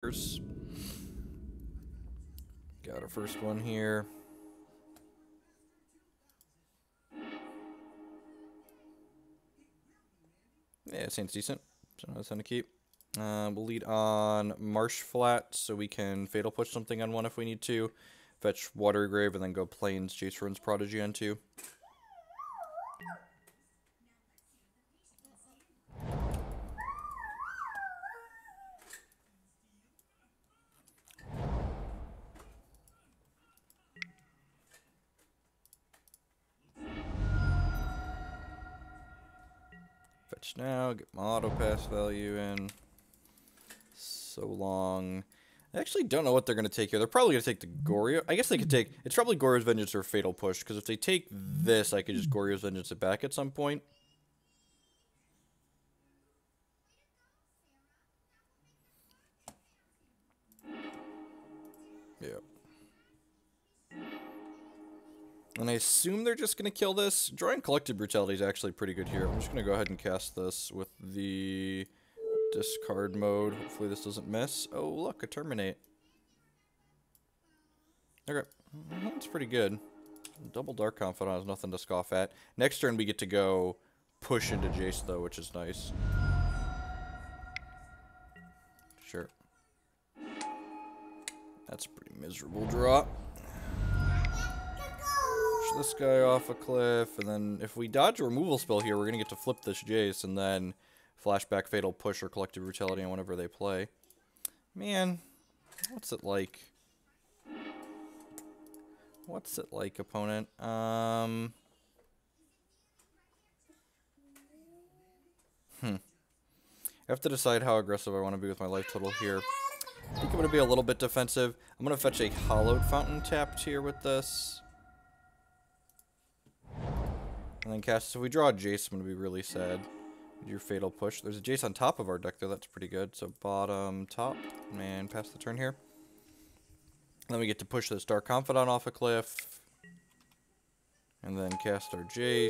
Got our first one here. Yeah, it seems decent. So that's gonna keep. We'll lead on Marsh Flats so we can Fatal Push something on one if we need to. Fetch Watery Grave and then go Plains, Jace runs Prodigy on 2. Fetch now, get my auto pass value in. So long. I actually don't know what they're going to take here. They're probably going to take the Goryo. I guess they could take... It's probably Goryo's Vengeance or Fatal Push, because if they take this, I could just Goryo's Vengeance it back at some point. Yeah. And I assume they're just going to kill this. Drawing Collective Brutality is actually pretty good here. I'm just going to go ahead and cast this with the discard mode. Hopefully this doesn't miss. Oh, look, a Terminate. Okay, that's pretty good. Double Dark Confidant is nothing to scoff at. Next turn we get to go push into Jace, though, which is nice. Sure. That's a pretty miserable draw. Push this guy off a cliff, and then if we dodge a removal spell here, we're going to get to flip this Jace, and then flashback Fatal Push or Collective Brutality on whenever they play. Man, what's it like? What's it like, opponent? I have to decide how aggressive I want to be with my life total here. I think I'm going to be a little bit defensive. I'm going to fetch a Hallowed Fountain tapped here with this. And then cast. So if we draw a Jace, I'm going to be really sad. Your Fatal Push. There's a Jace on top of our deck, though. That's pretty good. So bottom, top, and pass the turn here. Then we get to push this Dark Confidant off a cliff. And then cast our Jace.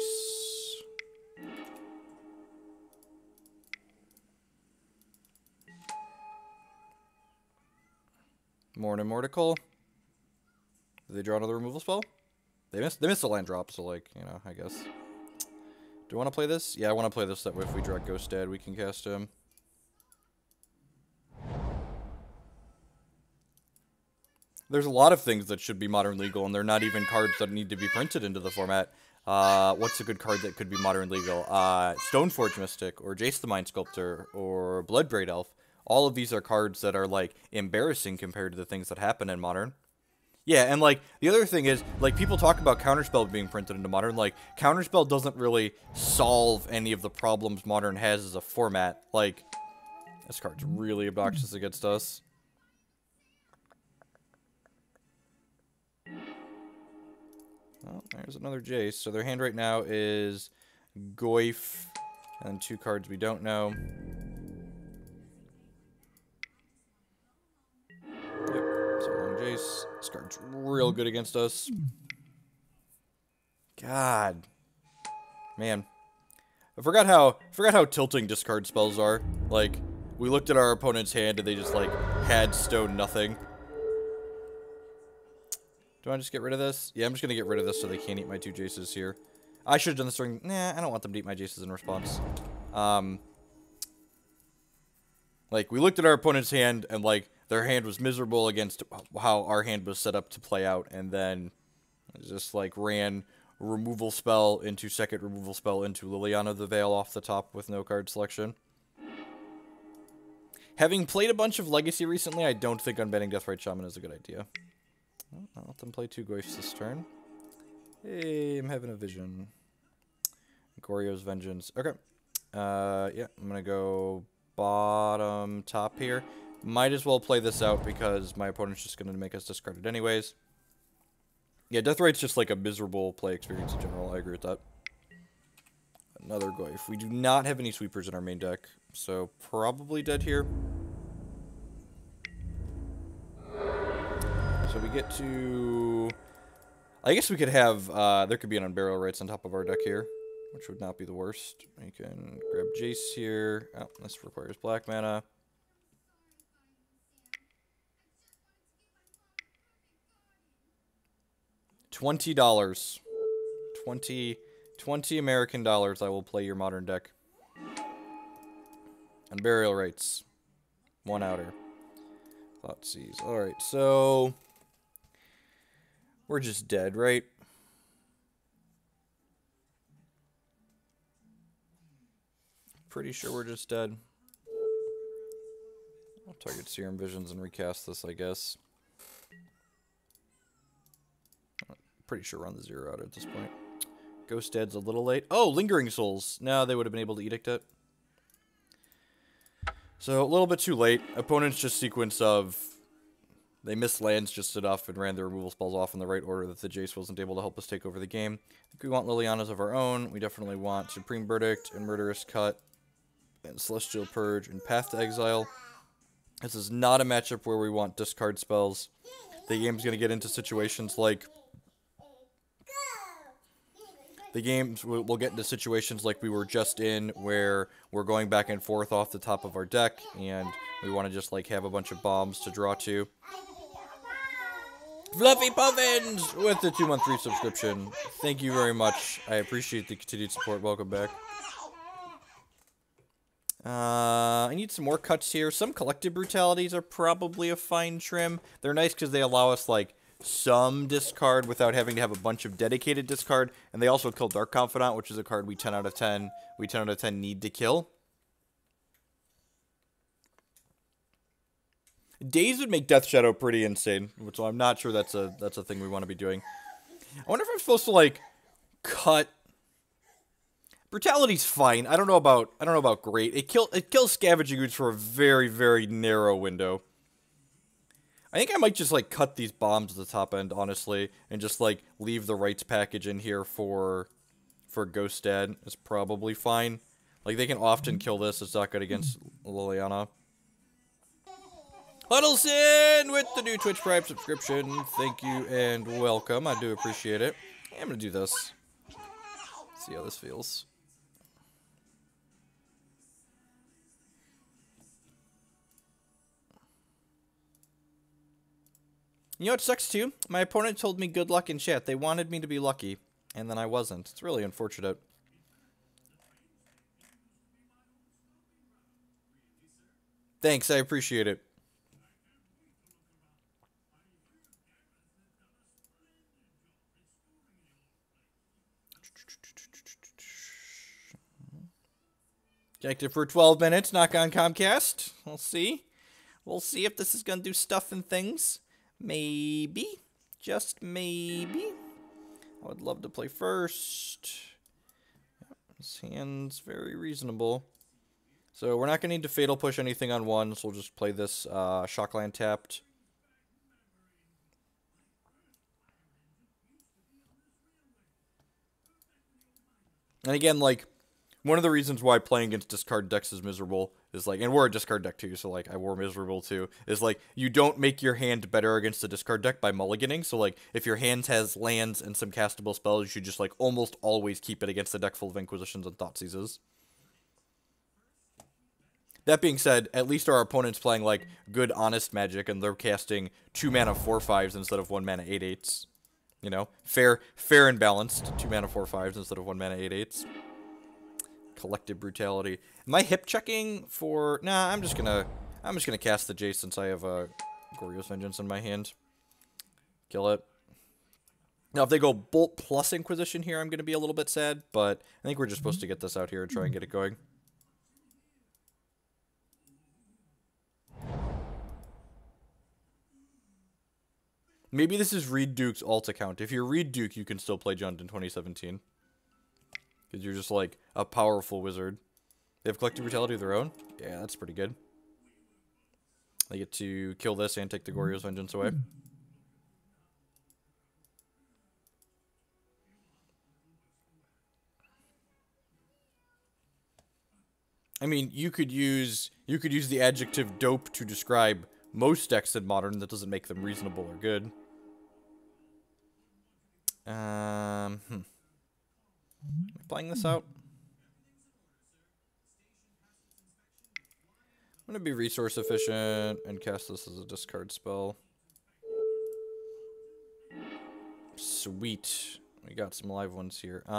Morn and Mortical. Did they draw another removal spell? They missed the land drop, so like, you know, I guess. Do I want to play this? Yeah, I want to play this, that way if we draw Ghost Dad, we can cast him. There's a lot of things that should be modern legal, and they're not even cards that need to be printed into the format. What's a good card that could be modern legal? Stoneforge Mystic, or Jace the Mind Sculptor, or Bloodbraid Elf. All of these are cards that are, like, embarrassing compared to the things that happen in Modern. Yeah, and, like, the other thing is, like, people talk about Counterspell being printed into Modern. Like, Counterspell doesn't really solve any of the problems Modern has as a format. Like, this card's really obnoxious against us. Oh, there's another Jace. So their hand right now is Goyf, and 2 cards we don't know. Yep, so long Jace. This card's real good against us. God. Man. I forgot how tilting discard spells are. Like, we looked at our opponent's hand and they just, like, had stone nothing. Do I just get rid of this? Yeah, I'm just going to get rid of this so they can't eat my 2 Jaces here. I should have done this during... Nah, I don't want them to eat my Jaces in response. Like, we looked at our opponent's hand, and, like, their hand was miserable against how our hand was set up to play out, and then just, like, ran removal spell into second removal spell into Liliana the Veil off the top with no card selection. Having played a bunch of Legacy recently, I don't think unbanning Deathrite Shaman is a good idea. I'll let them play 2 Goyfs this turn. Hey, I'm having a vision. Goryo's Vengeance. Okay. Yeah, I'm gonna go bottom, top here. Might as well play this out because my opponent's just gonna make us discard it anyways. Yeah, Deathrite's just like a miserable play experience in general. I agree with that. Another Goyf. We do not have any sweepers in our main deck, so probably dead here. So we get to... I guess we could have... there could be an Unburial Rites on top of our deck here, which would not be the worst. We can grab Jace here. Oh, this requires black mana. $20. 20 American dollars. I will play your modern deck. Unburial Rites. 1 outer. Thoughtseize. Alright, so we're just dead, right? Pretty sure we're just dead. I'll target Serum Visions and recast this, I guess. Pretty sure we're on the 0 out at this point. Ghost Dead's a little late. Oh, Lingering Souls. No, they would have been able to edict it. So, a little bit too late. Opponents just sequence of... They missed lands just enough and ran the removal spells off in the right order that the Jace wasn't able to help us take over the game. I think we want Liliana's of our own. We definitely want Supreme Verdict and Murderous Cut and Celestial Purge and Path to Exile. This is not a matchup where we want discard spells. The game's going to get into situations like... We'll get into situations like we were just in, where we're going back and forth off the top of our deck, and we want to just, like, have a bunch of bombs to draw to. Fluffy Puffins with the 2-month free subscription. Thank you very much. I appreciate the continued support. Welcome back. I need some more cuts here. Some Collective Brutalities are probably a fine trim. They're nice because they allow us, like, some discard without having to have a bunch of dedicated discard, and they also kill Dark Confidant, which is a card we 10 out of 10 need to kill. Daze would make Death Shadow pretty insane, so I'm not sure that's a thing we want to be doing. I wonder if I'm supposed to, like, cut. Brutality's fine. I don't know about great. It kills Scavenging Ooze for a very, very narrow window. I think I might just, like, cut these bombs at the top end, honestly, and just, like, leave the rights package in here for Ghost Dad. It's probably fine. Like, they can often kill this. It's not good against Liliana. Huddleston with the new Twitch Prime subscription. Thank you and welcome. I do appreciate it. I'm gonna do this. See how this feels. You know what sucks too? My opponent told me good luck in chat. They wanted me to be lucky, and then I wasn't. It's really unfortunate. Thanks, I appreciate it. Active for 12 minutes, knock on Comcast. We'll see. We'll see if this is going to do stuff and things. Maybe. Just maybe. I would love to play first. This hand's very reasonable. So we're not going to need to Fatal Push anything on one, so we'll just play this Shockland tapped. And again, like, one of the reasons why playing against discard decks is miserable is, like, and we're a discard deck too, so, like, I were miserable too, is, like, you don't make your hand better against a discard deck by mulliganing, so, like, if your hand has lands and some castable spells, you should just, like, almost always keep it against a deck full of Inquisitions and Thoughtseizes. That being said, at least our opponent's playing, like, good, honest Magic, and they're casting 2 mana 4/5s instead of 1 mana 8/8s. You know? Fair and balanced. 2 mana 4/5s instead of 1 mana 8/8s. Collective Brutality. Am I hip checking for... Nah, I'm just gonna cast the Jace since I have Goryo's Vengeance in my hand. Kill it. Now, if they go Bolt plus Inquisition here, I'm gonna be a little bit sad, but I think we're just supposed to get this out here and try and get it going. Maybe this is Reed Duke's alt account. If you're Reed Duke, you can still play Jund in 2017. Because you're just, like, a powerful wizard. They have Collective Brutality of their own? Yeah, that's pretty good. They get to kill this and take the Goryo's Vengeance away. I mean, you could use the adjective dope to describe most decks in Modern. That doesn't make them reasonable or good. Playing this out. I'm gonna be resource efficient and cast this as a discard spell. Sweet. We got some live ones here. Yeah,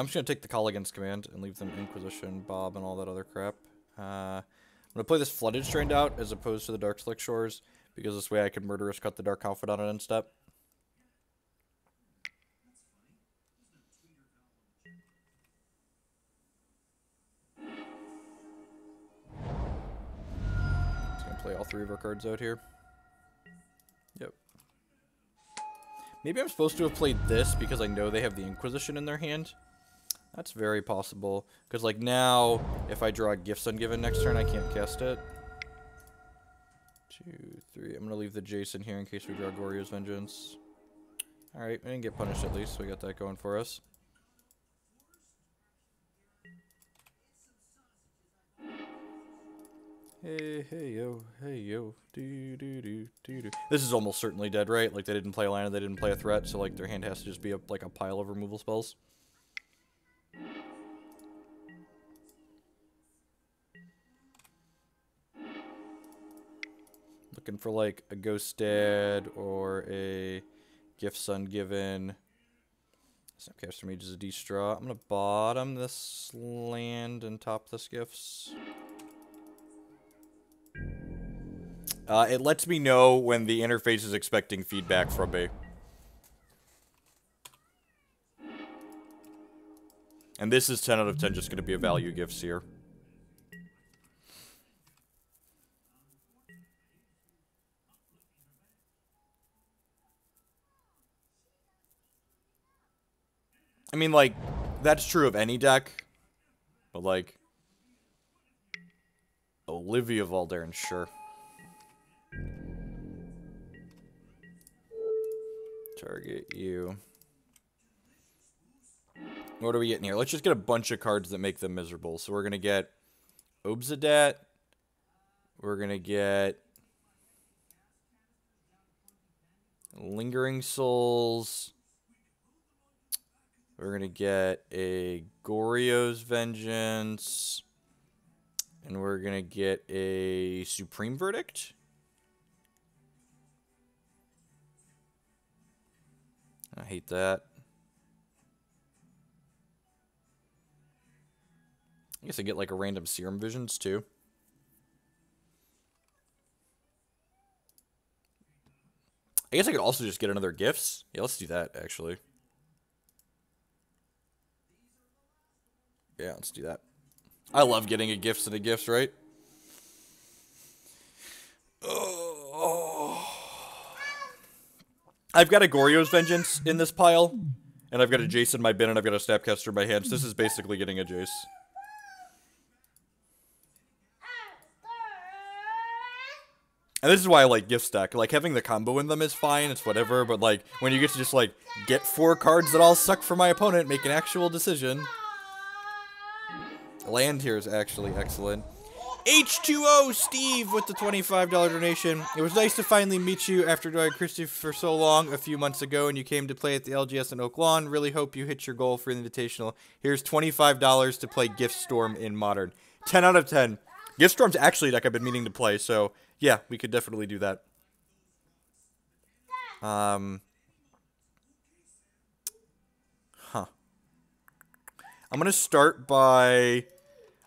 I'm just gonna take the Colligan's command and leave them Inquisition, Bob, and all that other crap. I'm gonna play this Flooded Strand out as opposed to the Darkslick Shores, because this way I can Murderous Cut the Dark Confidant on end step. Play all 3 of our cards out here. Yep. Maybe I'm supposed to have played this because I know they have the Inquisition in their hand. That's very possible. Because, like, now, if I draw Gifts Ungiven next turn, I can't cast it. 2, 3. I'm going to leave the Jace in here in case we draw Goryo's Vengeance. Alright, we didn't get punished at least, so we got that going for us. Hey, yo, do. This is almost certainly dead, right? Like, they didn't play a land, they didn't play a threat, so, like, their hand has to just be, like, a pile of removal spells. Looking for, like, a Ghost Dad or a Gifts Ungiven. Snapcaster Mage is a D-Straw. I'm gonna bottom this land and top this Gifts. It lets me know when the interface is expecting feedback from me. And this is 10 out of 10 just going to be a value Gifts here. I mean, like, that's true of any deck. But, like, Olivia Valdarin, sure. Target you. What are we getting here? Let's just get a bunch of cards that make them miserable. So we're going to get Obzedat. We're going to get Lingering Souls. We're going to get a Goryo's Vengeance. And we're going to get a Supreme Verdict. I hate that. I guess I get like a random Serum Visions too. I guess I could also just get another Gifts. Yeah, let's do that actually. Yeah, let's do that. I love getting a Gifts and a Gifts, right? Oh. I've got a Goryo's Vengeance in this pile, and I've got a Jace in my bin, and I've got a Snapcaster in my hands. This is basically getting a Jace. And this is why I like Gift Stack. Like, having the combo in them is fine, it's whatever, but, like, when you get to just, like, get 4 cards that all suck for my opponent, make an actual decision. Land here is actually excellent. H2O Steve with the $25 donation. It was nice to finally meet you after doing Christy for so long a few months ago, and you came to play at the LGS in Oak Lawn. Really hope you hit your goal for the Invitational. Here's $25 to play Gift Storm in Modern. 10 out of 10. Gift Storm's actually a deck I've been meaning to play, so yeah, we could definitely do that. I'm going to start by...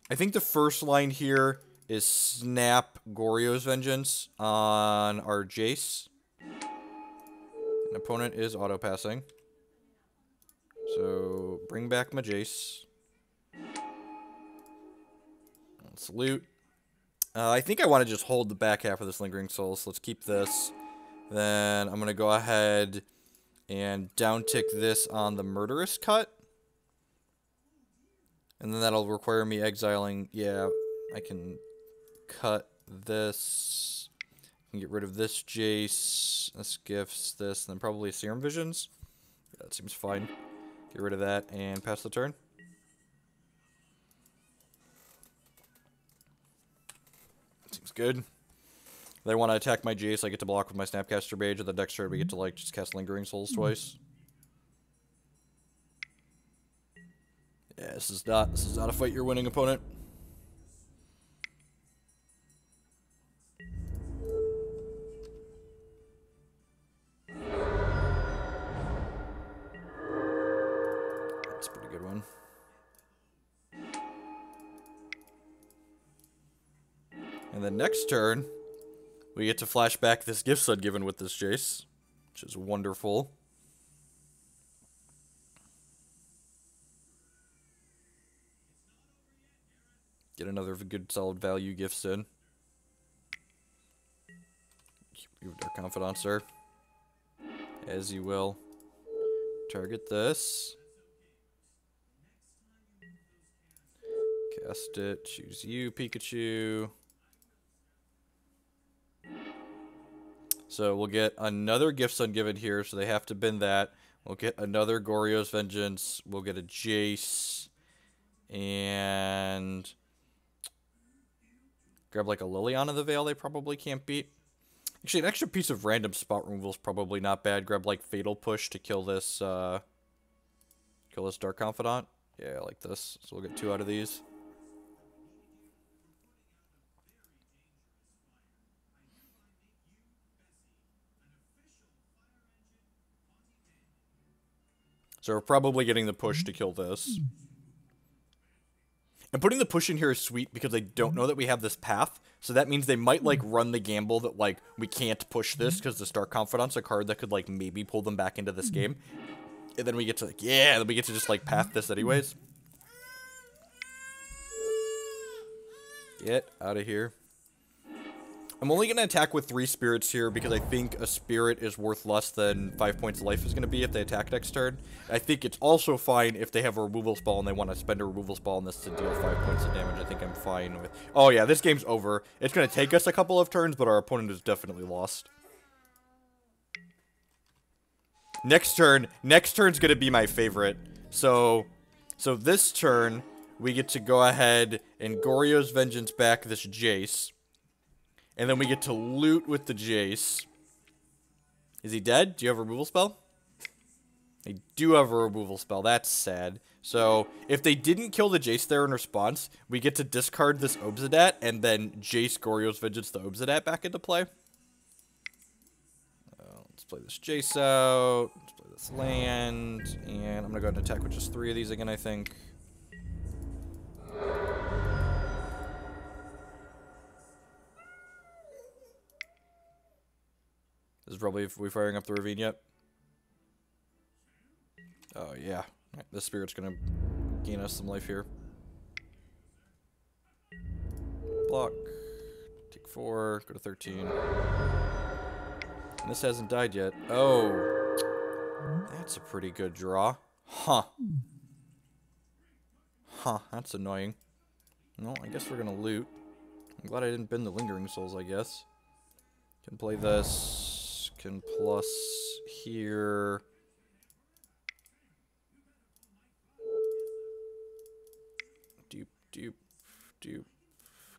I think the first line here is snap Goryo's Vengeance on our Jace. An opponent is auto-passing. So, bring back my Jace. Let's loot. I think I want to just hold the back half of this Lingering Soul, so let's keep this. Then I'm going to go ahead and down-tick this on the Murderous Cut. And then that'll require me exiling. Yeah, I can cut this. I can get rid of this Jace, this Gifts, this, and then probably Serum Visions. Yeah, that seems fine. Get rid of that and pass the turn. Seems good. If they want to attack my Jace, I get to block with my Snapcaster Mage, and the next turn we get to, like, just cast Lingering Souls twice. Yeah, this is not a fight you're winning, opponent. good one. And then next turn, we get to flash back this Gifts Ungiven with this Jace, which is wonderful. Get another good solid value gifts in. Give our Confidant, sir. As you will. Target this. Cast it. Choose you, Pikachu. So we'll get another Gifts Ungiven here, so they have to bin that. We'll get another Goryo's Vengeance. We'll get a Jace. And grab like a Liliana the Veil they probably can't beat. Actually, an extra piece of random spot removal is probably not bad. Grab like Fatal Push to kill this Dark Confidant. Yeah, I like this. So we'll get 2 out of these. So we're probably getting the push to kill this. And putting the push in here is sweet because they don't know that we have this path. So that means they might, like, run the gamble that, like, we can't push this because the Dark Confidant's a card that could, like, maybe pull them back into this game. And then we get to, like, yeah, then we get to just, like, path this anyways. Get out of here. I'm only going to attack with 3 spirits here because I think a spirit is worth less than 5 points of life is going to be if they attack next turn. I think it's also fine if they have a removal spell and they want to spend a removal spell on this to deal 5 points of damage. I think I'm fine with... Oh yeah, this game's over. It's going to take us a couple of turns, but our opponent is definitely lost. Next turn's going to be my favorite. So this turn, we get to go ahead and Goryo's Vengeance back this Jace. And then we get to loot with the Jace. Is he dead? Do you have a removal spell? I do have a removal spell. That's sad. So, if they didn't kill the Jace there in response, we get to discard this Obzedat, and then Jace Goryo's Vengeance the Obzedat back into play. Let's play this Jace out. Let's play this land. And I'm going to go ahead and attack with just 3 of these again, I think. This is probably if we're firing up the ravine yet. Oh, yeah. Right, this spirit's gonna gain us some life here. Block. Take 4. Go to 13. And this hasn't died yet. Oh. That's a pretty good draw. Huh. Huh. That's annoying. Well, I guess we're gonna loot. I'm glad I didn't bend the Lingering Souls, I guess. Can play this. Can plus here. Dupe, dupe, dupe.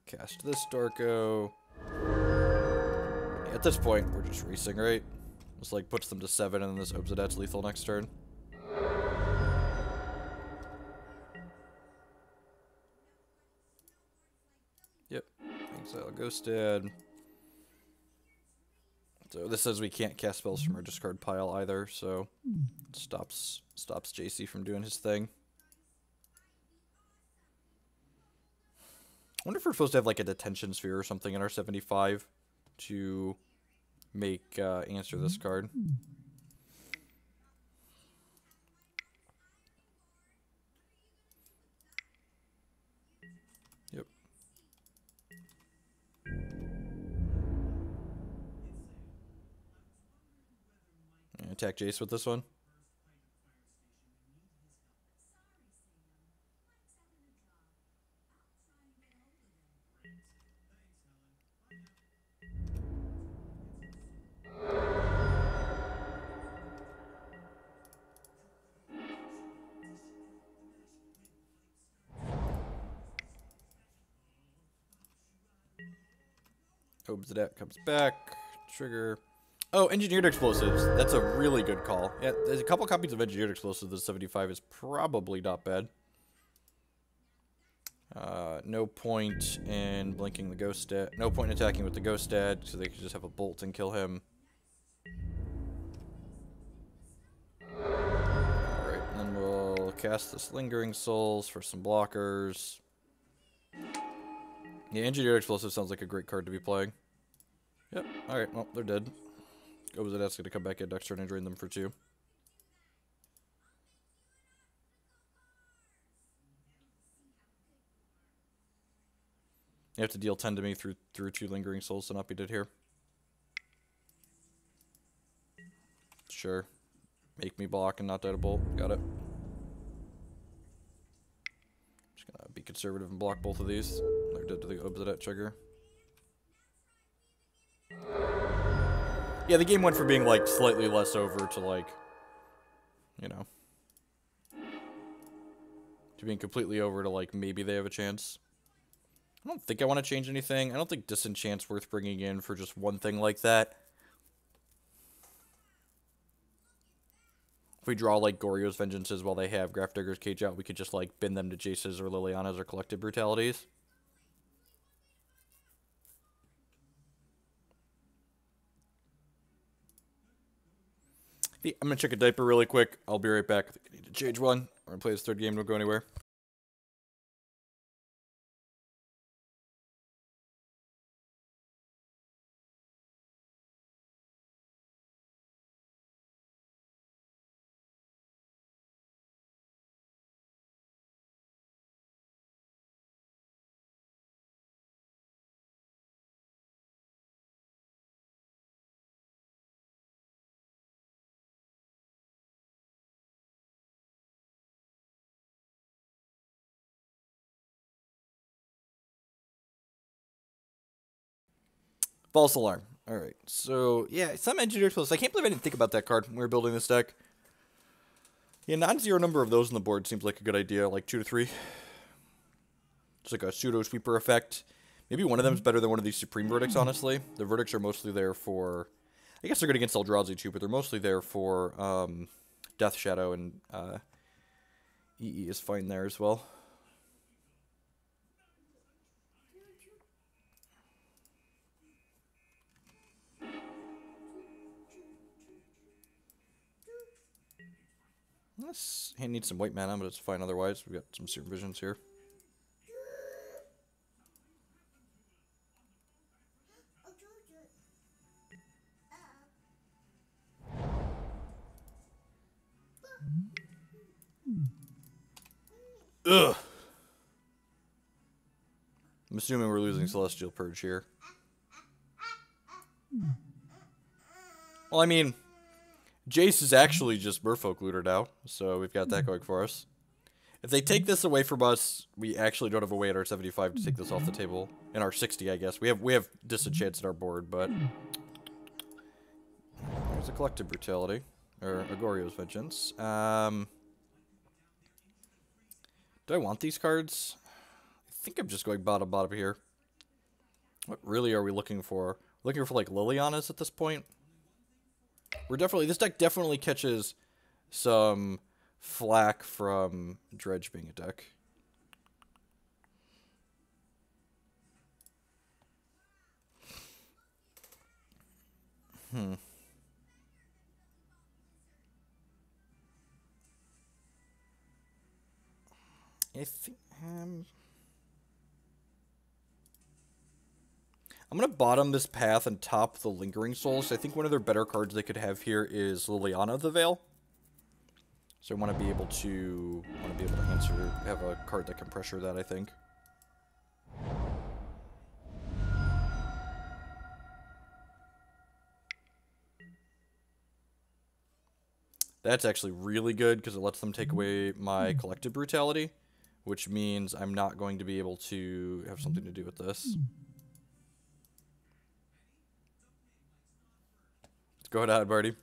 Cast this Darko. Yeah, at this point, we're just racing, right? This like puts them to 7 and then this Obzedat's lethal next turn. Yep. Exile Ghostad. So this says we can't cast spells from our discard pile either, so it stops JC from doing his thing. I wonder if we're supposed to have like a detention sphere or something in our 75 to make answer this card. Yep. Attack Jace with this one. Obzedat comes back. Trigger. Oh, Engineered Explosives. That's a really good call. Yeah, there's a couple copies of Engineered Explosives. The 75 is probably not bad. No point in blinking the Ghost Dad. No point in attacking with the Ghost Dad, so they could just have a bolt and kill him. Alright, and then we'll cast this Lingering Souls for some blockers. Yeah, Engineered Explosive sounds like a great card to be playing. Yep, alright, well, they're dead. Obzedat's gonna come back in next turn and drain them for 2. You have to deal 10 to me through 2 Lingering Souls to not be dead here. Sure. Make me block and not die to bolt. Got it. Just gonna be conservative and block both of these. They're dead to the Obzedat trigger. Yeah, the game went from being, like, slightly less over to, like, you know, to being completely over to, like, maybe they have a chance. I don't think I want to change anything. I don't think Disenchant's worth bringing in for just one thing like that. If we draw, like, Goryo's Vengeances while they have Grafdigger's Cage out, we could just, like, bin them to Jace's or Liliana's or Collective Brutalities. I'm gonna check a diaper really quick. I'll be right back. I think I need to change one. We're gonna play this third game, don't go anywhere. False alarm. Alright, so, yeah, some Engineered Explosives. I can't believe I didn't think about that card when we were building this deck. Yeah, non-zero number of those on the board seems like a good idea, like 2 to 3. It's like a pseudo-sweeper effect. Maybe one of them is better than one of these Supreme Verdicts, honestly. The Verdicts are mostly there for... I guess they're good against Eldrazi too, but they're mostly there for Death Shadow, and EE is fine there as well. This hand needs some white mana, but it's fine otherwise. We've got some Serum Visions here. Ugh! I'm assuming we're losing Celestial Purge here. Well, I mean... Jace is actually just Merfolk Looter now, so we've got that going for us. If they take this away from us, we actually don't have a way at our 75 to take this off the table. In our 60, I guess. We have Disenchants in our board, but... There's a Collective Brutality. Or a Goryo's Vengeance. Do I want these cards? I think I'm just going bottom here. What really are we looking for? Looking for, like, Liliana's at this point? This deck definitely catches some flack from Dredge being a deck. I think, I'm going to bottom this path and top the Lingering Souls. I think one of their better cards they could have here is Liliana the Veil. So I want to be able to have a card that can pressure that, I think. That's actually really good because it lets them take away my Collective Brutality, which means I'm not going to be able to have something to do with this. Go ahead, Barty.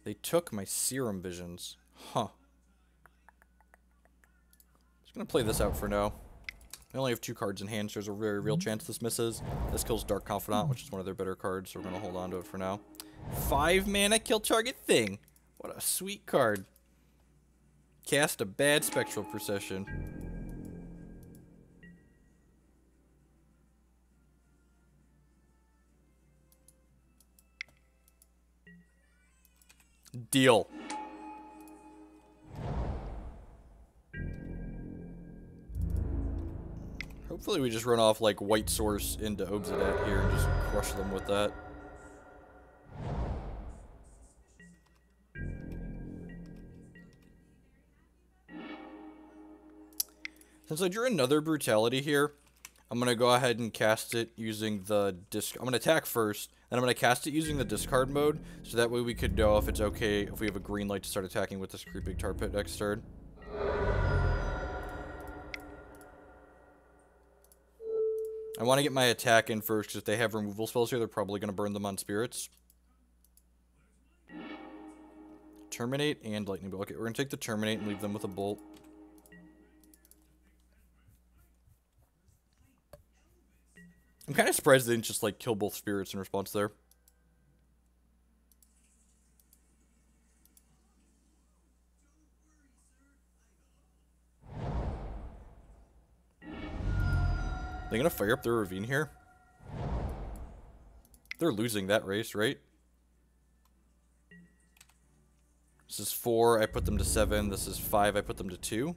They took my Serum Visions. Huh. Just gonna play this out for now. I only have 2 cards in hand, so there's a very real chance this misses. This kills Dark Confidant, which is one of their better cards, so we're going to hold on to it for now. 5 mana, kill target thing. What a sweet card. Cast a bad Spectral Procession. Deal. Hopefully we just run off like White Source into Obzedat here and just crush them with that. Since I drew another Brutality here, I'm going to go ahead and cast it using the disc. I'm going to attack first, then I'm going to cast it using the discard mode, so that way we could know if it's okay if we have a green light to start attacking with this Creeping Tar Pit next turn. I want to get my attack in first, because if they have removal spells here, they're probably going to burn them on spirits. Terminate and Lightning Bolt. Okay, we're going to take the Terminate and leave them with a Bolt. I'm kind of surprised they didn't just, like, kill both spirits in response there. They're gonna fire up their Ravine here? They're losing that race, right? This is 4, I put them to 7. This is 5, I put them to 2.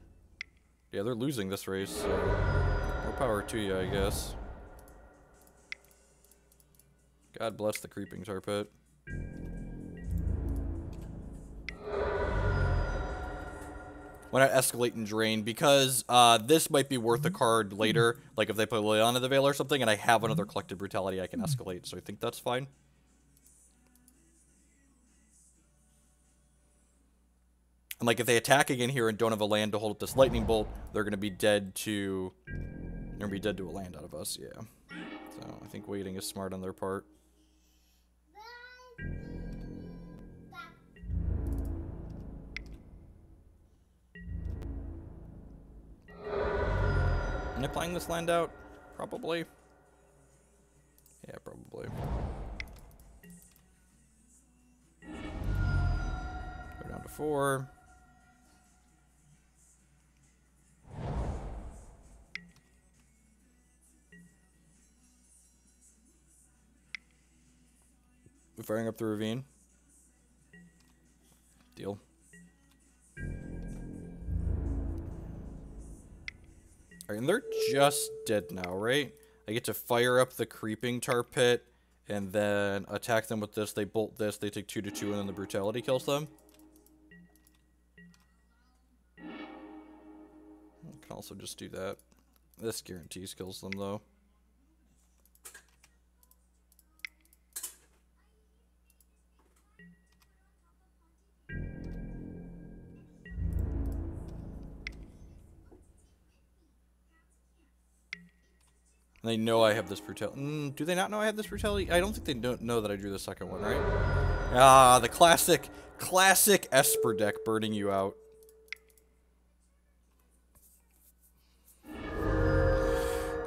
Yeah, they're losing this race, so more power to you, I guess. God bless the Creeping Tar Pit. Why not escalate and drain? Because this might be worth a card later. Like if they play Leon of the Veil or something, and I have another Collective Brutality, I can escalate. So I think that's fine. And like if they attack again here and don't have a land to hold up this Lightning Bolt, they're gonna be dead to a land out of us. Yeah. So I think waiting is smart on their part. Am I playing this land out? Probably. Yeah, probably. Go down to 4. We're firing up the Ravine. Deal. Alright, and they're just dead now, right? I get to fire up the Creeping Tar Pit, and then attack them with this. They bolt this, they take 2/2, and then the Brutality kills them. I can also just do that. This guarantees kills them, though. They know I have this Brutality. Do they not know I have this Brutality? I don't think they don't know that I drew the second one, right? Ah, the classic Esper deck burning you out.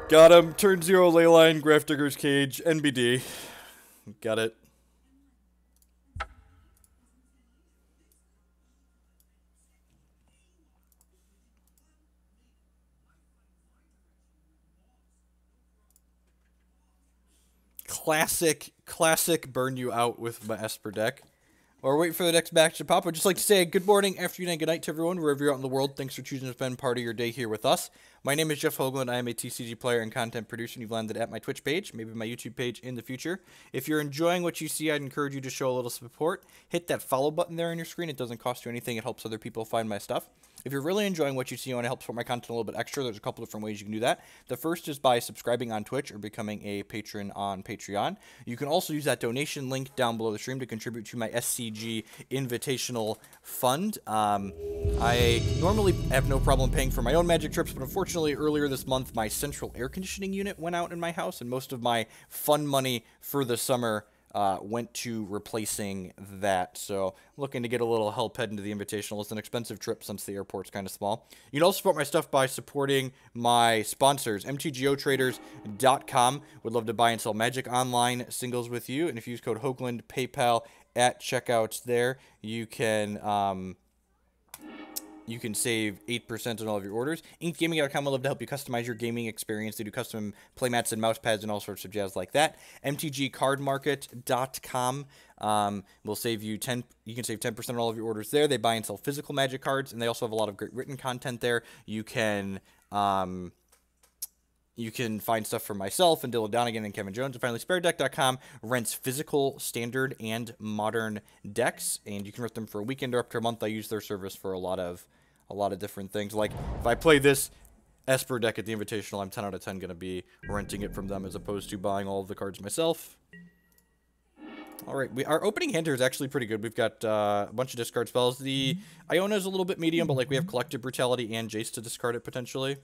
Got him. Turn 0 Leyline, Grafdigger's Cage, NBD. Got it. Classic burn you out with my Esper deck. Or wait for the next match to pop. I'd just like to say good morning, afternoon, and good night to everyone, wherever you're out in the world. Thanks for choosing to spend part of your day here with us. My name is Jeff Hoagland. I am a TCG player and content producer, and you've landed at my Twitch page, maybe my YouTube page in the future. If you're enjoying what you see, I'd encourage you to show a little support. Hit that follow button there on your screen. It doesn't cost you anything. It helps other people find my stuff. If you're really enjoying what you see and want to help support my content a little bit extra, there's a couple different ways you can do that. The first is by subscribing on Twitch or becoming a patron on Patreon. You can also use that donation link down below the stream to contribute to my SCG Invitational Fund. I normally have no problem paying for my own Magic trips, but unfortunately earlier this month my central air conditioning unit went out in my house, and most of my fun money for the summer went to replacing that. So looking to get a little help heading to the Invitational. It's an expensive trip since the airport's kind of small. You can also support my stuff by supporting my sponsors, mtgotraders.com. Would love to buy and sell Magic Online singles with you. And if you use code Hoagland PayPal at checkout there, you can save 8% on all of your orders. InkedGaming.com would love to help you customize your gaming experience. They do custom playmats and mouse pads and all sorts of jazz like that. MTGCardMarket.com will save you 10. You can save 10% on all of your orders there. They buy and sell physical Magic cards, and they also have a lot of great written content there. You can find stuff from myself and Dylan Donegan and Kevin Jones. And finally, SpareDeck.com rents physical, standard, and modern decks, and you can rent them for a weekend or up to a month. I use their service for a lot of different things. Like, if I play this Esper deck at the Invitational, I'm 10 out of 10 going to be renting it from them as opposed to buying all of the cards myself. All right, our opening hand here is actually pretty good. We've got a bunch of discard spells. The Iona is a little bit medium, but like we have Collective Brutality and Jace to discard it potentially.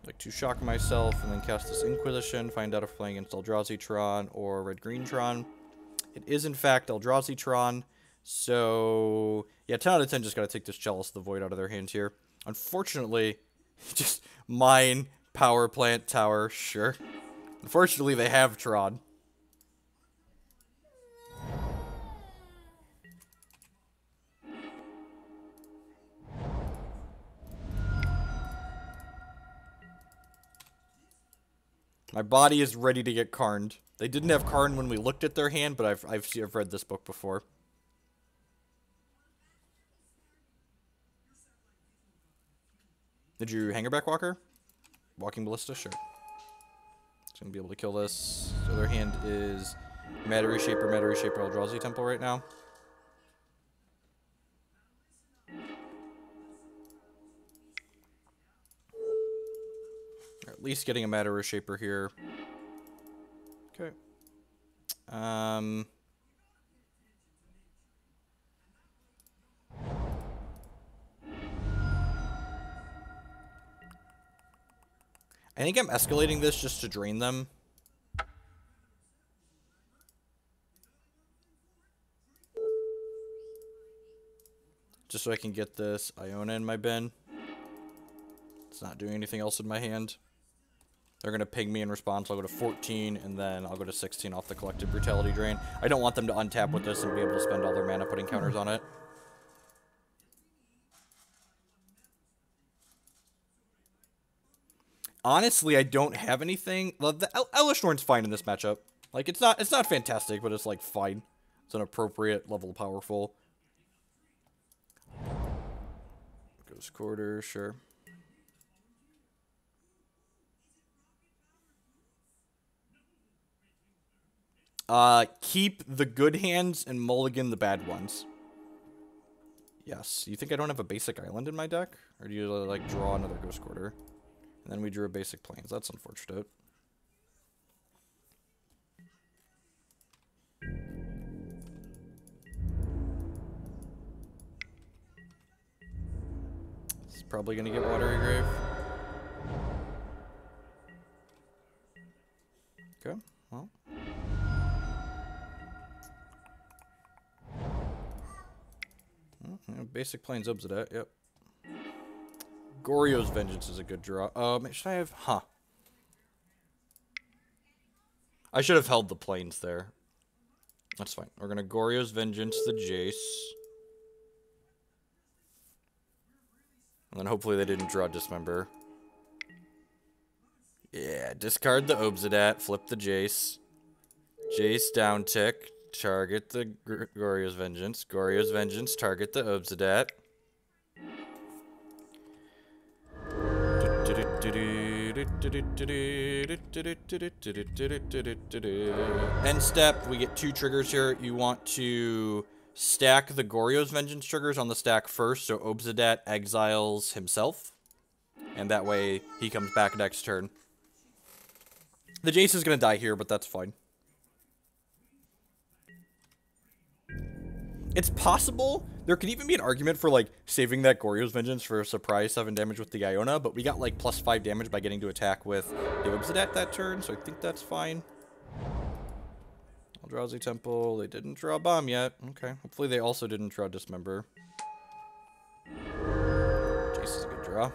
Like to shock myself and then cast this Inquisition, find out if playing against Eldrazi Tron or Red-Green Tron. It is, in fact, Eldrazi Tron. So, yeah, 10 out of 10 just got to take this Chalice of the Void out of their hands here. Unfortunately, just mine, power plant, tower, sure. Unfortunately, they have Tron. My body is ready to get Karned. They didn't have Karn when we looked at their hand, but I've read this book before. Did you Hangerback Walker? Walking Ballista? Sure. It's going to be able to kill this. The other hand is Matter Reshaper, Eldrazi Temple right now. Or at least getting a Matter Reshaper here. Okay. I think I'm escalating this just to drain them. Just so I can get this Iona in my bin. It's not doing anything else in my hand. They're going to ping me in response. I'll go to 14, and then I'll go to 16 off the Collective Brutality drain. I don't want them to untap with this and be able to spend all their mana putting counters on it. Honestly, I don't have anything. The Elesh Norn's fine in this matchup. Like, it's not fantastic, but it's, like, fine. It's an appropriate level powerful. Ghost Quarter, sure. Keep the good hands and mulligan the bad ones. Yes. You think I don't have a basic island in my deck? Or do you, like, draw another Ghost Quarter? And then we drew a basic Plains. That's unfortunate. It's probably going to get Watery Grave. Okay, well. Basic Plains Obzedat, yep. Goryo's Vengeance is a good draw. Should I have... Huh. I should have held the Plains there. That's fine. We're going to Goryo's Vengeance the Jace. And then hopefully they didn't draw Dismember. Yeah, discard the Obzedat, flip the Jace. Jace down tick, target the Goryo's Vengeance. Goryo's Vengeance, target the Obzedat. End step, we get 2 triggers here. You want to stack the Goryo's Vengeance triggers on the stack first, so Obzedat exiles himself. And that way, he comes back next turn. The Jace is going to die here, but that's fine. It's possible. There could even be an argument for, like, saving that Goryo's Vengeance for a surprise 7 damage with the Iona, but we got, like, +5 damage by getting to attack with the Obzedat that turn, so I think that's fine. Eldrazi Temple. They didn't draw Bomb yet. Okay. Hopefully they also didn't draw Dismember. Jace is a good draw.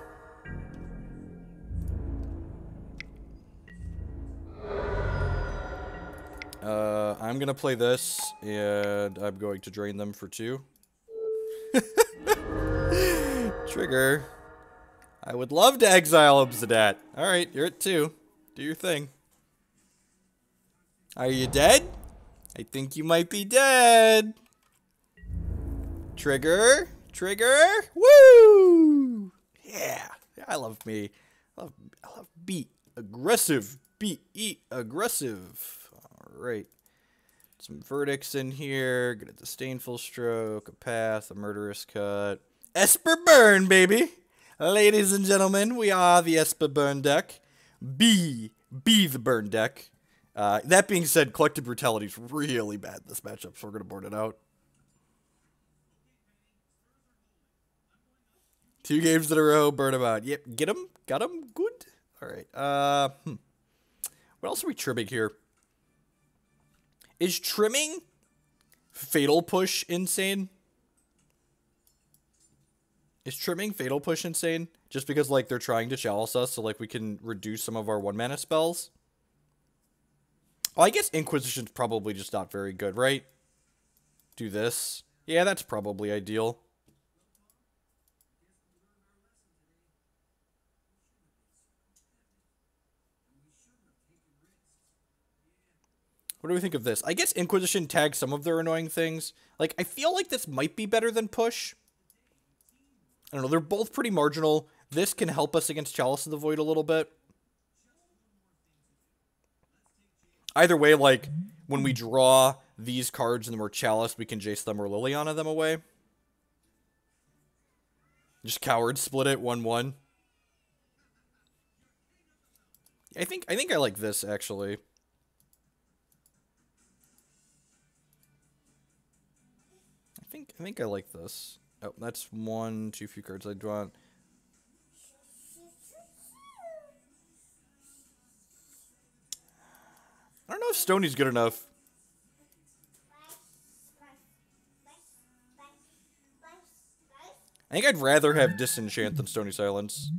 I'm gonna play this, and I'm going to drain them for 2. Trigger. I would love to exile Obzedat. Alright, you're at 2. Do your thing. Are you dead? I think you might be dead. Trigger. Trigger. Woo! Yeah. I love me. I love beat. Aggressive. Beat. Eat. Aggressive. Alright. Some verdicts in here. Get a Disdainful Stroke. A Path. A Murderous Cut. Esper Burn, baby! Ladies and gentlemen, we are the Esper Burn deck. Be the Burn deck. That being said, Collective Brutality is really bad in this matchup, so we're going to board it out. 2 games in a row, burn them out. Yep, get them, got them, good. All right. What else are we trimming here? Is trimming Fatal Push insane? Is trimming Fatal Push insane? Just because, like, they're trying to chalice us, so, like, we can reduce some of our 1-mana spells? Oh, I guess Inquisition's probably just not very good, right? Do this. Yeah, that's probably ideal. What do we think of this? I guess Inquisition tags some of their annoying things. Like, I feel like this might be better than Push. I don't know, they're both pretty marginal. This can help us against Chalice of the Void a little bit. Either way, like, when we draw these cards and then we're Chalice, we can Jace them or Liliana them away. Just Coward split it, 1-1. I think I like this, actually. I think I like this. Oh, that's 1 too few cards I draw. I don't know if Stony's good enough. I think I'd rather have Disenchant than Stony Silence.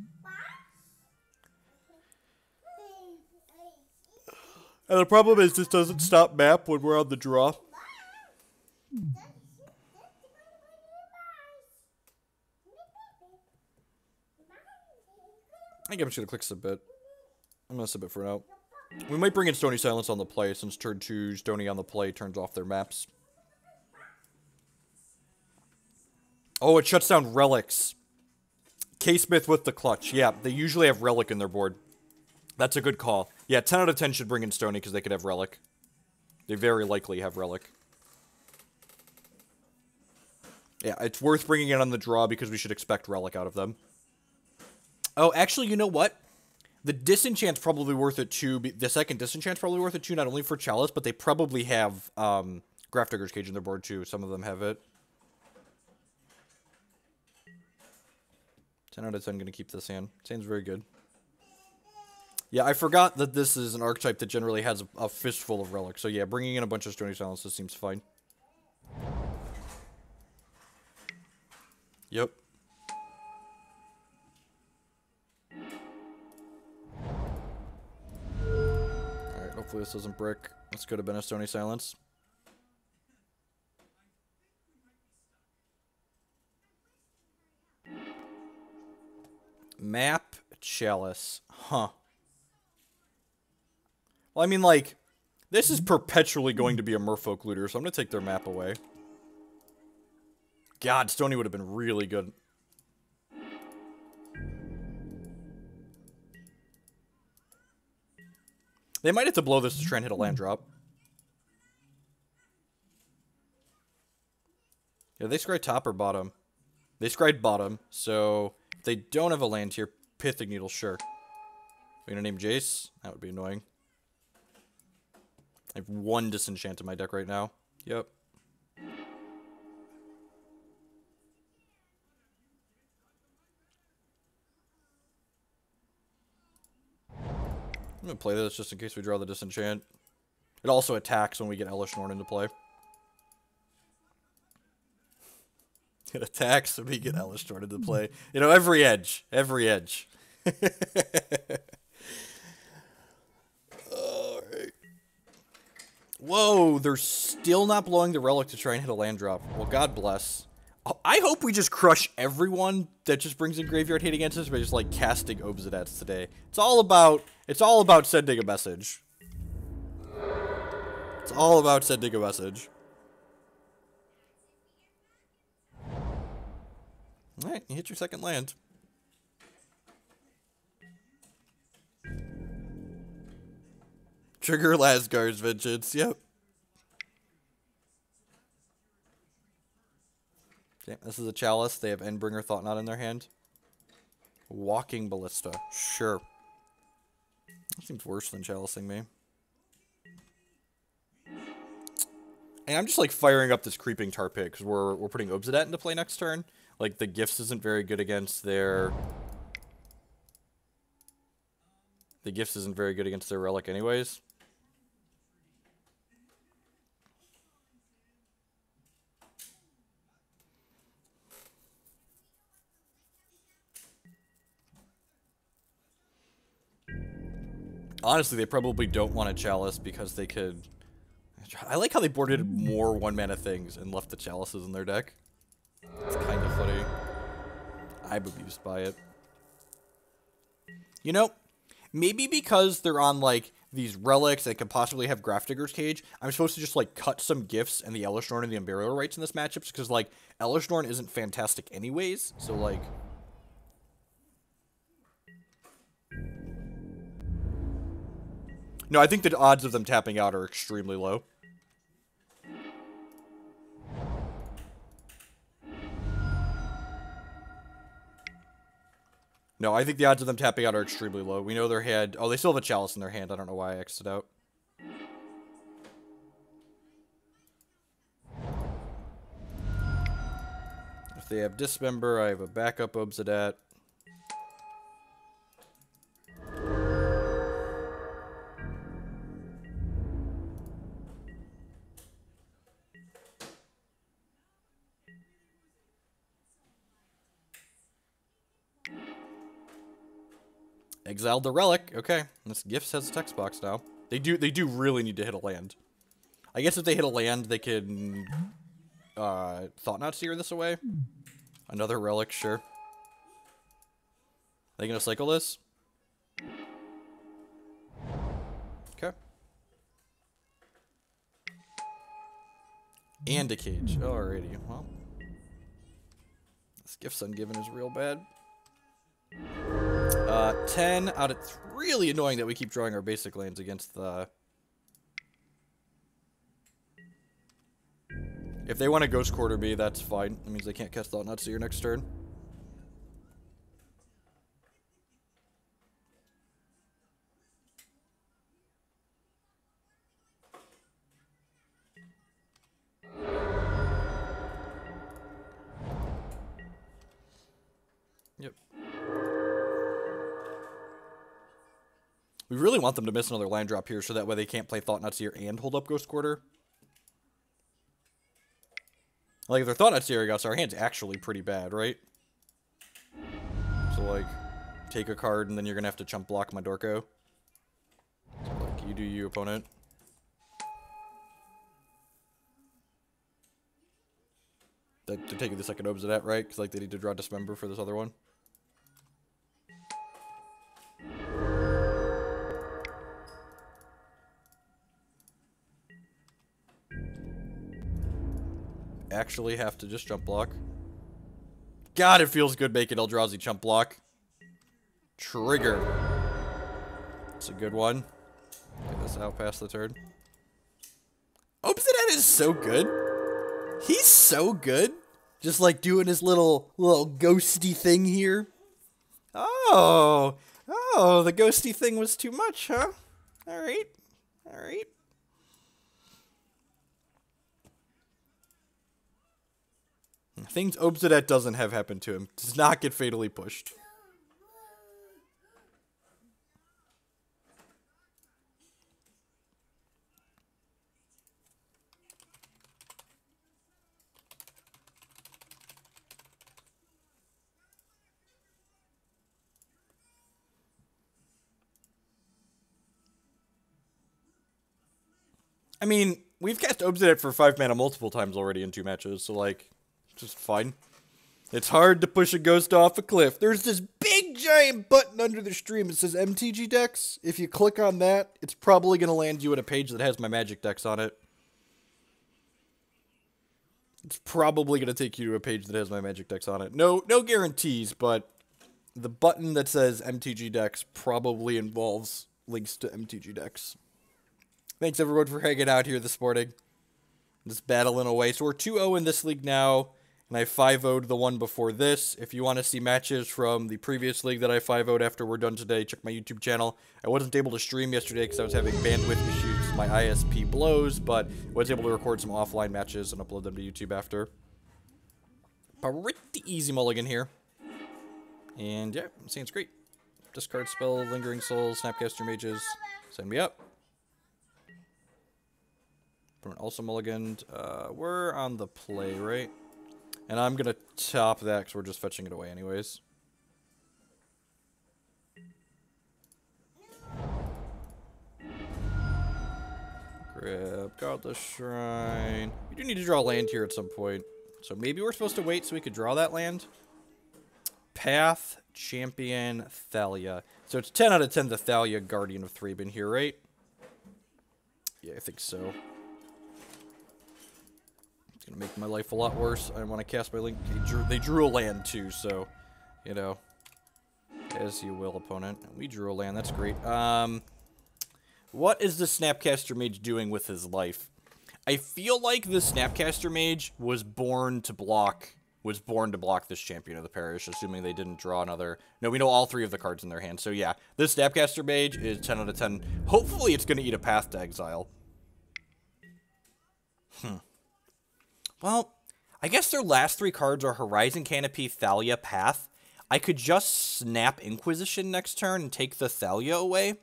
And the problem is this doesn't stop map when we're on the draw. I think I'm just going to click Submit. I'm going to Submit for now. We might bring in Stony Silence on the play, since turn 2, Stony on the play turns off their maps. Oh, it shuts down Relics. K-Smith with the clutch. Yeah, they usually have Relic in their board. That's a good call. Yeah, 10 out of 10 should bring in Stony, because they could have Relic. They very likely have Relic. Yeah, it's worth bringing it on the draw, because we should expect Relic out of them. Oh, actually, you know what? The Disenchant's probably worth it too. The second Disenchant's probably worth it too, not only for Chalice, but they probably have Grafdigger's Cage in their board too. Some of them have it. 10 out of 10 going to keep this hand. This very good. Yeah, I forgot that this is an archetype that generally has a fistful of relics. So yeah, bringing in a bunch of Stony Silences seems fine. Yep. Alright, hopefully this doesn't brick. This could have been a Stony Silence. Map Chalice. Huh. Well, I mean, like, this is perpetually going to be a Merfolk looter, so I'm going to take their map away. God, Stony would have been really good. They might have to blow this to try and hit a land drop. Yeah, they scryed top or bottom. They scryed bottom, so if they don't have a land here, Pithing Needle, sure. We're gonna name Jace? That would be annoying. I have one Disenchant in my deck right now. Yep. I'm gonna play this just in case we draw the Disenchant. It also attacks when we get Elesh Norn into play. It attacks when we get Elesh Norn into play. You know, every edge. Every edge. Alright. Whoa, they're still not blowing the relic to try and hit a land drop. Well, God bless. I hope we just crush everyone that just brings in graveyard hate against us by just like casting Obzedats today. It's all about sending a message. It's all about sending a message. Alright, you hit your second land. Trigger Lasgar's Vengeance, yep. Okay, this is a Chalice. They have Endbringer Thoughtnot in their hand. Walking Ballista, sure. That seems worse than chalicing me. And I'm just like firing up this creeping tar pit because we're putting Obzedat into play next turn. Like the Gifts isn't very good against their... The Gifts isn't very good against their relic anyways. Honestly, they probably don't want a Chalice because they could... I like how they boarded more 1-mana things and left the Chalices in their deck. It's kind of funny. I'm amused by it. You know, maybe because they're on, like, these relics that could possibly have Grafdigger's Cage, I'm supposed to just, like, cut some Gifts and the Elesh Norn and the Unburial Rites in this matchup, because, like, Elesh Norn isn't fantastic anyways, so, like... No, I think the odds of them tapping out are extremely low. No, I think the odds of them tapping out are extremely low. We know their hand... Oh, they still have a Chalice in their hand. I don't know why I X'd it out. If they have Dismember, I have a backup Obzedat. Exiled the relic. Okay, this Gifts has a text box now. They do really need to hit a land. I guess if they hit a land, they can Thoughtnot Seer this away. Another relic, sure. Are they gonna cycle this? Okay. And a cage. Alrighty. Well, this Gifts Ungiven is real bad. 10 out of... It's really annoying that we keep drawing our basic lands against the... If they want to Ghost Quarter me, that's fine. That means they can't cast Thoughtnot Seer next turn. Yep. We really want them to miss another land drop here so that way they can't play Thoughtnot Seer and hold up Ghost Quarter. Like, if they're Thoughtnot Seering us, our hand's actually pretty bad, right? So, like, take a card and then you're gonna have to chump block my Dorko. So, like, you do you, opponent. They're taking the second Obzedat, right? Because, like, they need to draw Dismember for this other one. Actually have to just jump block. God, it feels good making Eldrazi jump block. Trigger. It's a good one. Get this out past the turn. Obzedat is so good. He's so good. Just like doing his little ghosty thing here. Oh, the ghosty thing was too much, huh? All right. Things Obzedat doesn't have happen to him. Does not get fatally pushed. I mean, we've cast Obzedat for 5 mana multiple times already in 2 matches, so, like, just fine. It's hard to push a ghost off a cliff. There's this big giant button under the stream that says MTG decks. If you click on that, it's probably going to land you at a page that has my magic decks on it. It's probably going to take you to a page that has my magic decks on it. No guarantees, but the button that says MTG decks probably involves links to MTG decks. Thanks everyone for hanging out here this morning. Just battling away. So we're 2-0 in this league now, and I 5-0'd the one before this. If you want to see matches from the previous league that I 5-0'd after we're done today, check my YouTube channel. I wasn't able to stream yesterday because I was having bandwidth issues. My ISP blows, but I was able to record some offline matches and upload them to YouTube after. Pretty easy mulligan here. And yeah, I'm saying it's great. Discard spell, Lingering Soul, Snapcaster Mages. Send me up. Also mulliganed. We're on the play, right? And I'm going to top that because we're just fetching it away anyways. Grab Godless Shrine. We do need to draw land here at some point. So maybe we're supposed to wait so we could draw that land. Path, Champion, Thalia. So it's 10 out of 10 the Thalia Guardian of Thraben here, right? Yeah, I think so. It's going to make my life a lot worse. I want to cast my link. They drew a land too, so, you know, as you will, opponent. We drew a land. That's great. What is the Snapcaster Mage doing with his life? I feel like the Snapcaster Mage was born to block this Champion of the Parish, assuming they didn't draw another. No, we know all 3 of the cards in their hand. So yeah, this Snapcaster Mage is 10 out of 10. Hopefully it's going to eat a Path to Exile. Well, I guess their last 3 cards are Horizon Canopy, Thalia, Path. I could just snap Inquisition next turn and take the Thalia away.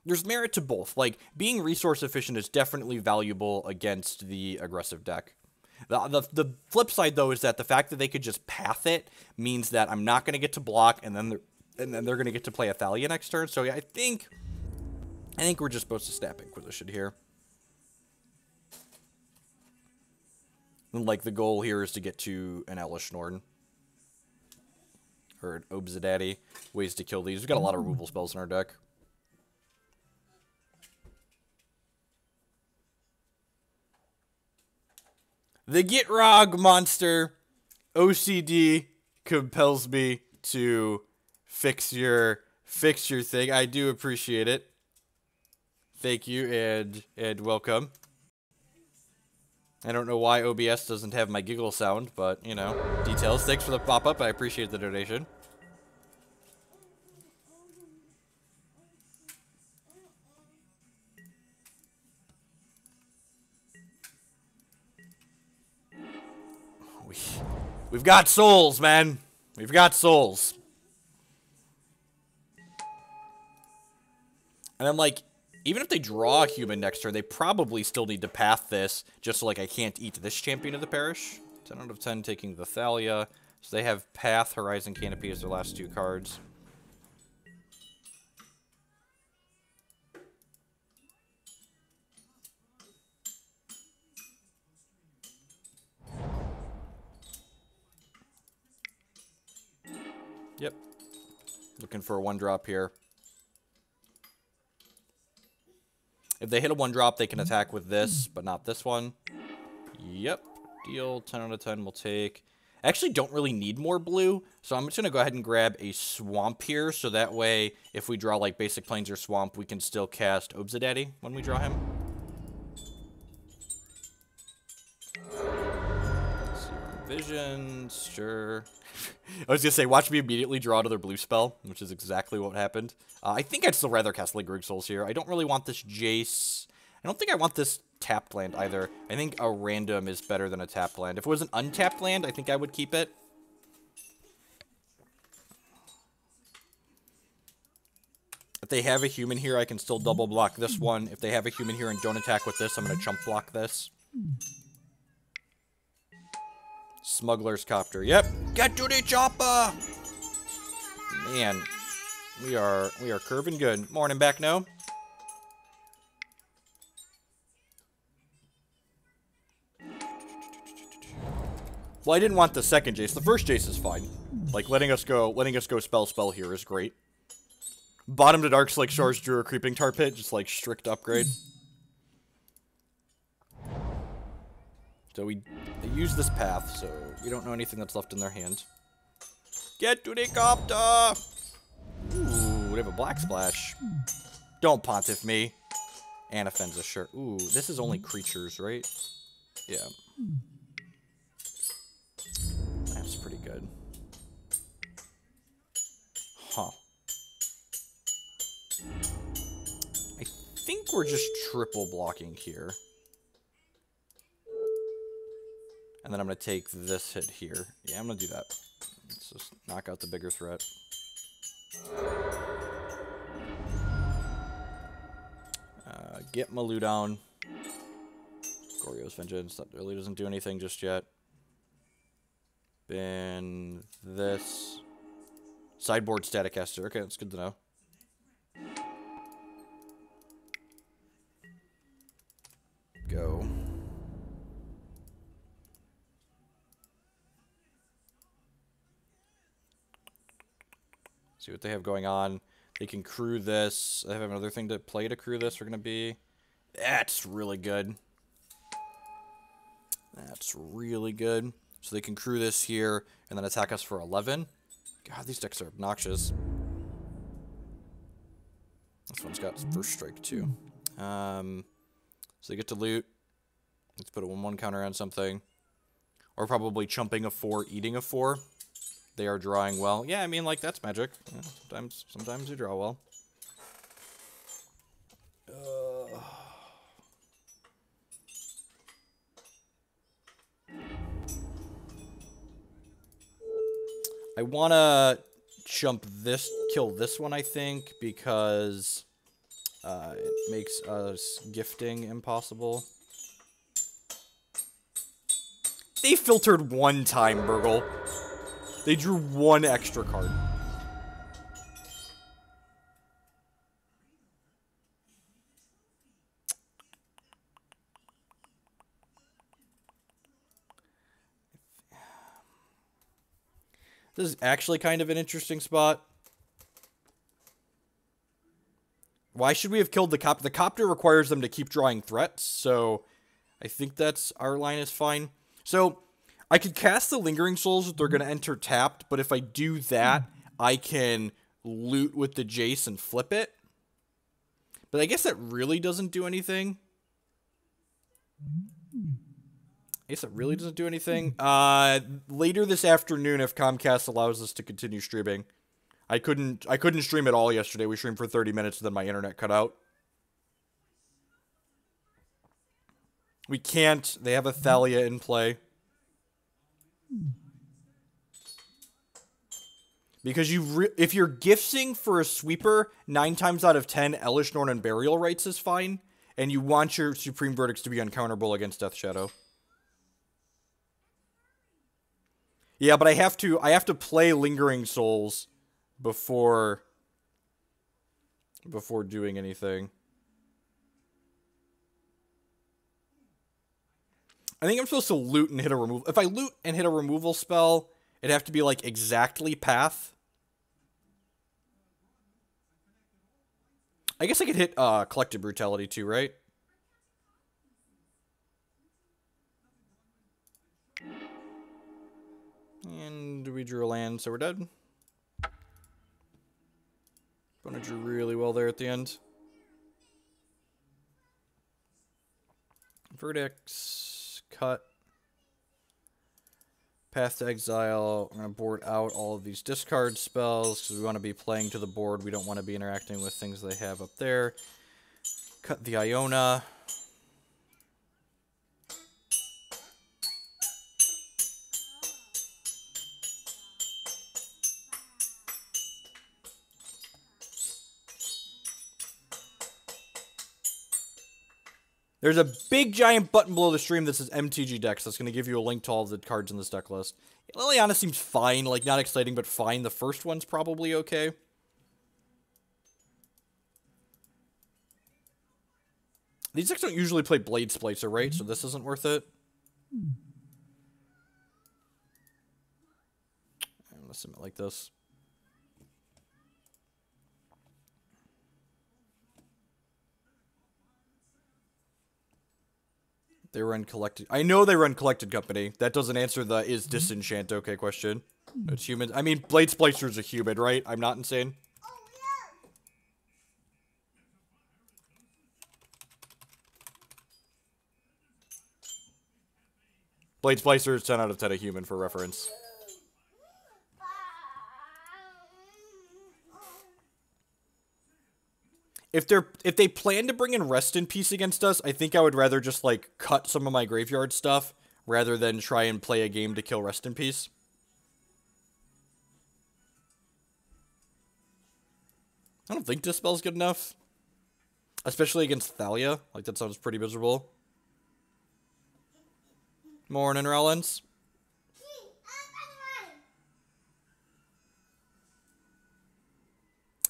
There's merit to both. Like, being resource efficient is definitely valuable against the aggressive deck. The flip side, though, is that the fact that they could just path it means that I'm not going to get to block, and then they're going to get to play a Thalia next turn. So yeah, I think we're just supposed to snap Inquisition here. And, like, the goal here is to get to an Elesh Norn. Or an Obzedat. Ways to kill these. We've got a lot of removal spells in our deck. The Gitrog monster OCD compels me to fix your thing. I do appreciate it. Thank you and welcome. I don't know why OBS doesn't have my giggle sound, but, you know, details. Thanks for the pop-up. I appreciate the donation. We've got souls, man. We've got souls. And I'm like, even if they draw a human next turn, they probably still need to path this, just so, like, I can't eat this Champion of the Parish. 10 out of 10 taking the Thalia. So they have Path, Horizon Canopy as their last 2 cards. Yep. Looking for a 1-drop here. If they hit a 1-drop, they can attack with this, but not this one. Yep. Deal. 10 out of 10 we'll take. I actually don't really need more blue, so I'm just going to go ahead and grab a Swamp here, so that way, if we draw, like, Basic Plains or Swamp, we can still cast Obzedat when we draw him. Serum Visions, sure. I was going to say, watch me immediately draw another blue spell, which is exactly what happened. I think I'd still rather cast Lingering Souls here. I don't really want this Jace. I don't think I want this tapped land either. I think a random is better than a tapped land. If it was an untapped land, I think I would keep it. If they have a human here, I can still double block this one. If they have a human here and don't attack with this, I'm going to chump block this. Smuggler's Copter. Yep. Get to the chopper! Man, we are curving good. Morning back, no? Well, I didn't want the second Jace. The first Jace is fine. Like, letting us go spell here is great. Bottom to Darkslick Shores drew a Creeping Tar Pit, just like strict upgrade. So they use this path, so we don't know anything that's left in their hand. Get to the copter! Ooh, they have a Black Splash. Don't Pontiff me. And offends a shirt. Ooh, this is only creatures, right? Yeah. That's pretty good. Huh. I think we're just triple blocking here. And then I'm going to take this hit here. Yeah, I'm going to do that. Let's just knock out the bigger threat. Get Malu down. Goryo's Vengeance. That really doesn't do anything just yet. Bin this. Sideboard Staticaster. Okay, that's good to know. Go. See what they have going on. They can crew this. I have another thing to play to crew this. We're going to be... That's really good. That's really good. So they can crew this here and then attack us for 11. God, these decks are obnoxious. This one's got First Strike, too. So they get to loot. Let's put a 1/1 counter on something. Or probably chumping a 4, eating a 4. They are drawing well. Yeah, I mean, like, that's magic. Yeah, sometimes you draw well. I want to chump this, kill this one, I think, because it makes us gifting impossible. They filtered one time, Burgle. They drew one extra card. This is actually kind of an interesting spot. Why should we have killed the copter? The copter requires them to keep drawing threats, so I think that's our line is fine. So I could cast the Lingering Souls if they're going to enter tapped, but if I do that, I can loot with the Jace and flip it. But I guess that really doesn't do anything. Later this afternoon, if Comcast allows us to continue streaming. I couldn't stream at all yesterday. We streamed for 30 minutes, and then my internet cut out. We can't. They have a Thalia in play. Because if you're gifting for a sweeper, 9 times out of 10, Elesh, Norn, and Unburial Rites is fine. And you want your Supreme Verdicts to be uncounterable against Death Shadow. Yeah, but I have to play Lingering Souls before doing anything. I think I'm supposed to loot and hit a removal. If I loot and hit a removal spell, it'd have to be like exactly path. I guess I could hit Collective Brutality too, right? And we drew a land, so we're dead. Bona drew really well there at the end. Verdicts, cut. Path to Exile. I'm going to board out all of these discard spells because we want to be playing to the board. We don't want to be interacting with things they have up there. Cut the Iona. There's a big giant button below the stream that says MTG decks. That's going to give you a link to all of the cards in this deck list. Liliana seems fine. Like, not exciting, but fine. The first one's probably okay. These decks don't usually play Blade Splicer, right? So this isn't worth it. to submit like this. They run Collected. I know they run Collected Company. That doesn't answer the is Disenchant okay question. It's human. I mean, Blade Splicer's a human, right? I'm not insane. Blade Splicer is 10 out of 10 a human for reference. If they plan to bring in Rest in Peace against us, I think I would rather just like cut some of my graveyard stuff rather than try and play a game to kill Rest in Peace. I don't think Dispel's good enough. Especially against Thalia. Like, that sounds pretty miserable. Morning, Rollins.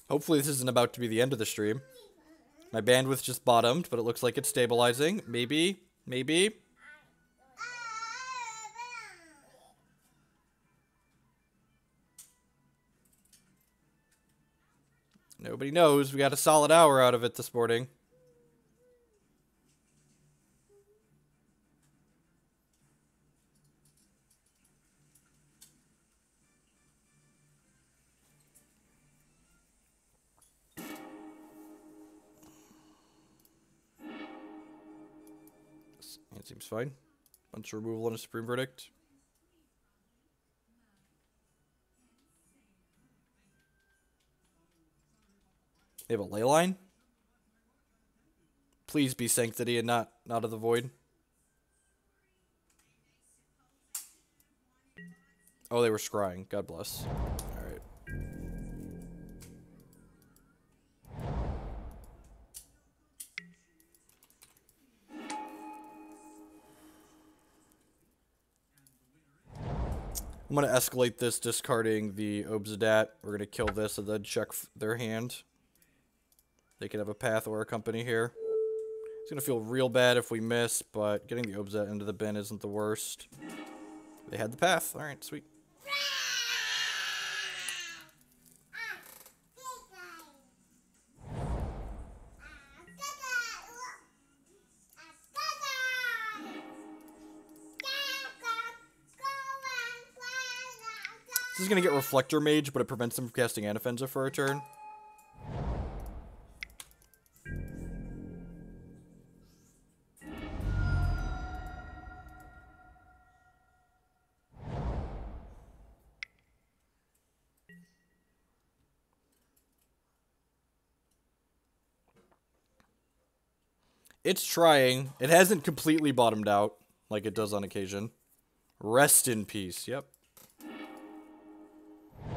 Hopefully this isn't about to be the end of the stream. My bandwidth just bottomed, but it looks like it's stabilizing. Maybe. Maybe. Nobody knows. We got a solid hour out of it this morning. That seems fine. Bunch of removal and a Supreme Verdict. They have a ley line? Please be Sanctity and not of the Void. Oh, they were scrying. God bless. Alright. I'm going to escalate this, discarding the Obzedat. We're going to kill this and then check their hand. They could have a path or a company here. It's going to feel real bad if we miss, but getting the Obzedat into the bin isn't the worst. They had the path. Alright, sweet. This is going to get Reflector Mage, but it prevents them from casting Anafenza for a turn. It's trying. It hasn't completely bottomed out like it does on occasion. Rest in peace. Yep.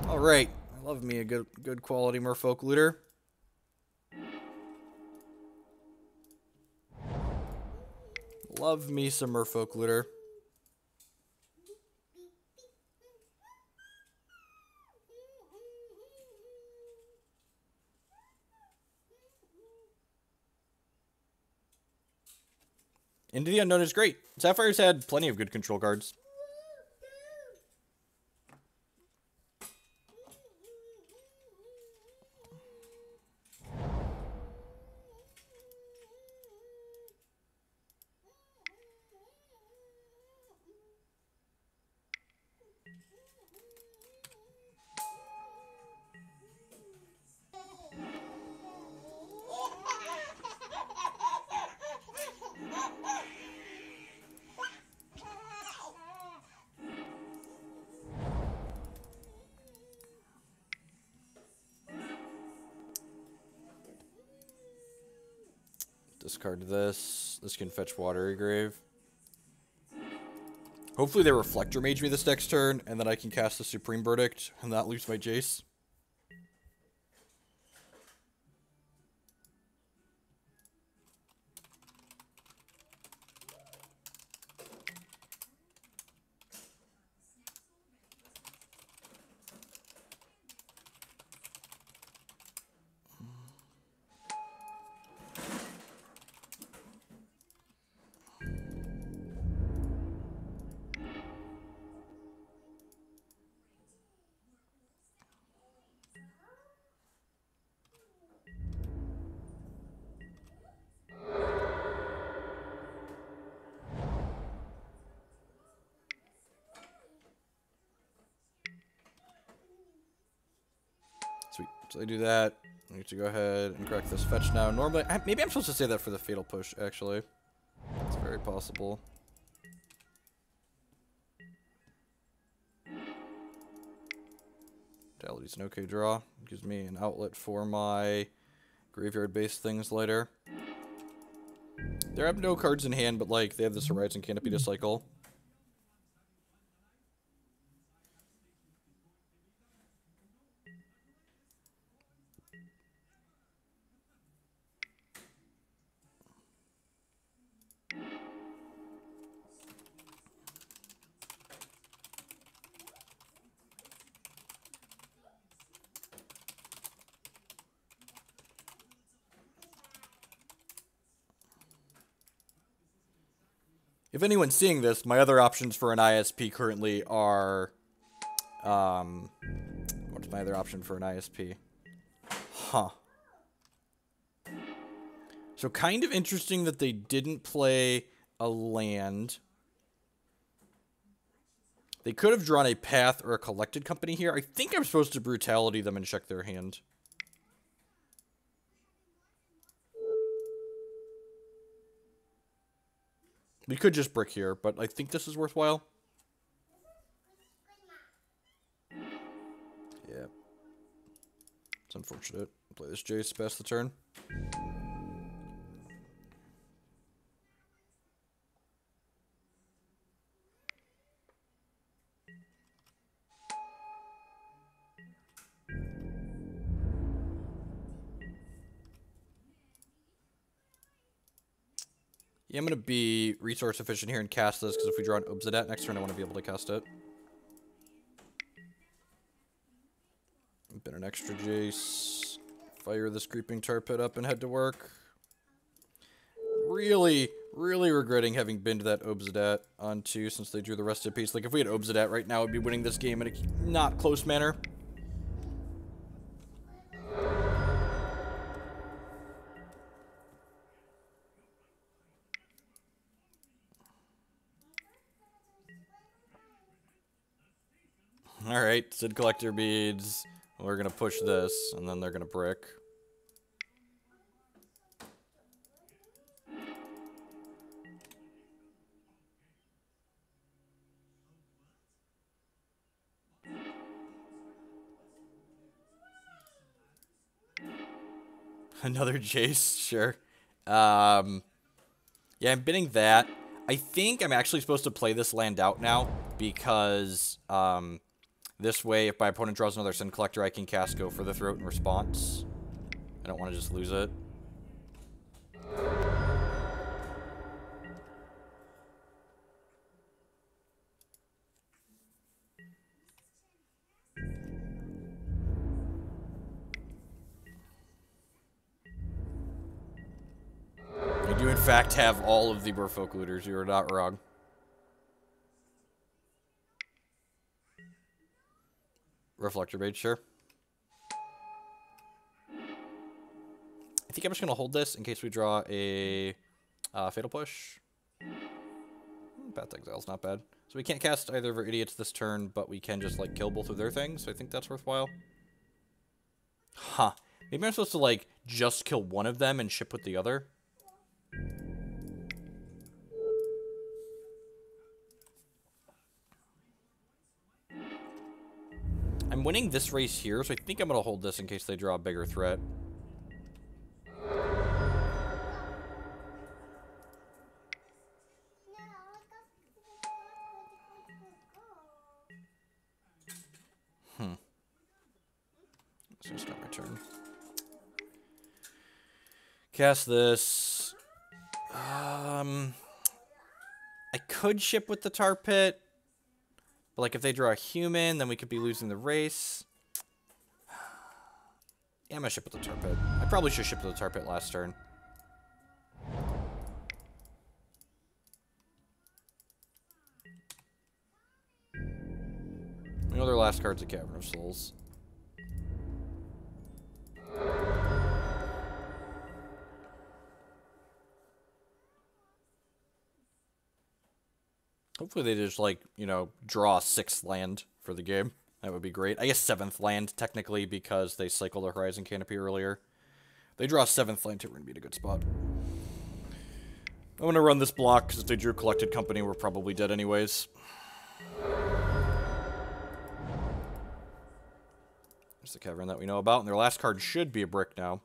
All right. I love me a good quality Merfolk looter. Love me some Merfolk looter. Into the Unknown is great. Sapphire's had plenty of good control cards. Discard this. This can fetch Watery Grave. Hopefully they Reflector Mage me this next turn, and then I can cast the Supreme Verdict and not lose my Jace. So they do that. I need to go ahead and correct this fetch now. Normally, maybe I'm supposed to say that for the Fatal Push, actually. It's very possible. Brutality's an okay draw. Gives me an outlet for my graveyard-based things later. They have no cards in hand, but, like, they have this Horizon Canopy to cycle. If anyone's seeing this, my other options for an ISP currently are... what's my other option for an ISP? Huh. So kind of interesting that they didn't play a land. They could have drawn a Path or a Collected Company here. I think I'm supposed to Brutality them and check their hand. We could just brick here, but I think this is worthwhile. Yeah. It's unfortunate. Play this Jace, pass the turn. Yeah, I'm going to be resource efficient here and cast this, because if we draw an Obzedat next turn, I want to be able to cast it. Been an extra Jace. Fire this Creeping Tar Pit up and head to work. Really, really regretting having binned that Obzedat onto, since they drew the Rested Piece. Like, if we had Obzedat right now, we'd be winning this game in a not close manner. Alright, Sid Collector Beads. We're gonna push this, and then they're gonna brick. Another Jace, sure. Yeah, I'm bidding that. I think I'm actually supposed to play this land out now, because, this way, if my opponent draws another Sin Collector, I can cast Go for the Throat in response. I don't want to just lose it. I do, in fact, have all of the Merfolk Looters. You are not wrong. Reflector Mage, sure. I think I'm just going to hold this in case we draw a Fatal Push. Path to Exile's not bad. So we can't cast either of our idiots this turn, but we can just, like, kill both of their things. So I think that's worthwhile. Huh. Maybe I'm supposed to, like, just kill one of them and ship with the other. I'm winning this race here, so I think I'm going to hold this in case they draw a bigger threat. So start my turn. Cast this. I could ship with the Tar Pit. But, like, if they draw a human, then we could be losing the race. Yeah, I'm gonna ship with the Tar Pit. I probably should ship with the Tar Pit last turn. You know their last card's a Cavern of Souls. Hopefully they just, like, you know, draw 6th land for the game. That would be great. I guess 7th land, technically, because they cycled the Horizon Canopy earlier. They draw 7th land, too. We're going to be in a good spot. I'm going to run this block, because if they drew Collected Company, we're probably dead anyways. There's the Cavern that we know about, and their last card should be a brick now.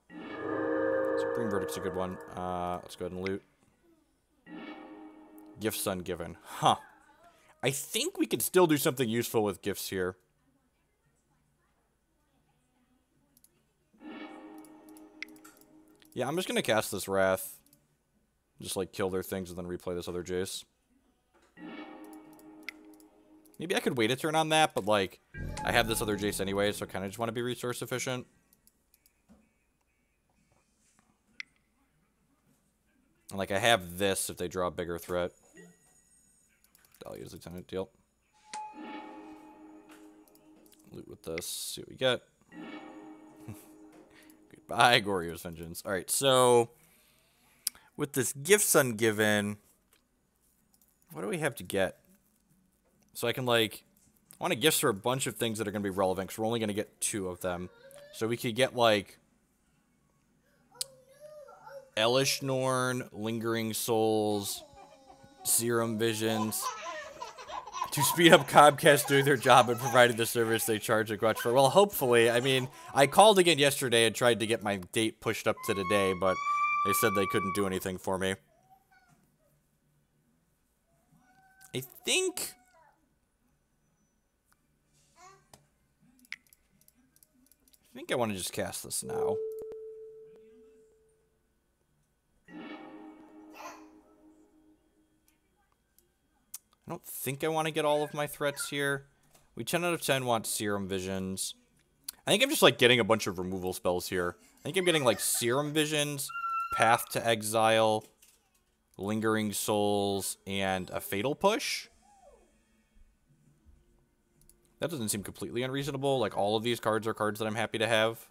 Supreme Verdict's a good one. Let's go ahead and loot. Gifts Ungiven. Huh. I think we could still do something useful with gifts here. Yeah, I'm just going to cast this Wrath. Just, like, kill their things and then replay this other Jace. Maybe I could wait a turn on that, but, like, I have this other Jace anyway, so I kind of just want to be resource efficient. And, like, I have this if they draw a bigger threat. Dahlia's Lieutenant deal. Loot with this, see what we get. Goodbye, Goryo's Vengeance. Alright, so with this Gifts Ungiven, what do we have to get? So I can, like, I want to gifts for a bunch of things that are going to be relevant, because we're only going to get 2 of them. So we could get, like, Elesh Norn, Lingering Souls, Serum Visions, to speed up Comcast doing their job and providing the service they charge a grudge for. Well, hopefully. I mean, I called again yesterday and tried to get my date pushed up to today, but they said they couldn't do anything for me. I think I want to just cast this now. I don't think I want to get all of my threats here. We 10 out of 10 want Serum Visions. I think I'm just, like, getting a bunch of removal spells here. I think I'm getting, like, Serum Visions, Path to Exile, Lingering Souls, and a Fatal Push. That doesn't seem completely unreasonable. Like, all of these cards are cards that I'm happy to have.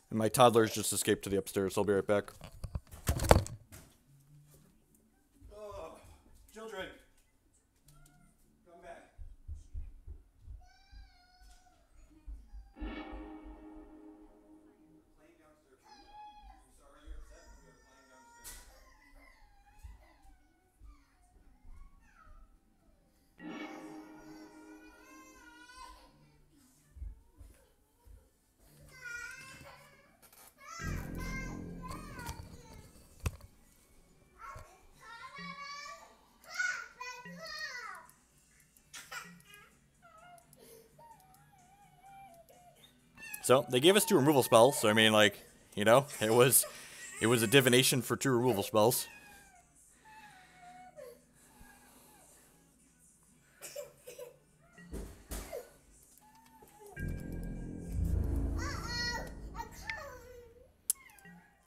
And my toddlers just escaped to the upstairs. I'll be right back. Oh, children, come back. Playing downstairs. I'm sorry you're upset. We are playing downstairs. So, they gave us 2 removal spells, so I mean, like, you know, it was a divination for 2 removal spells.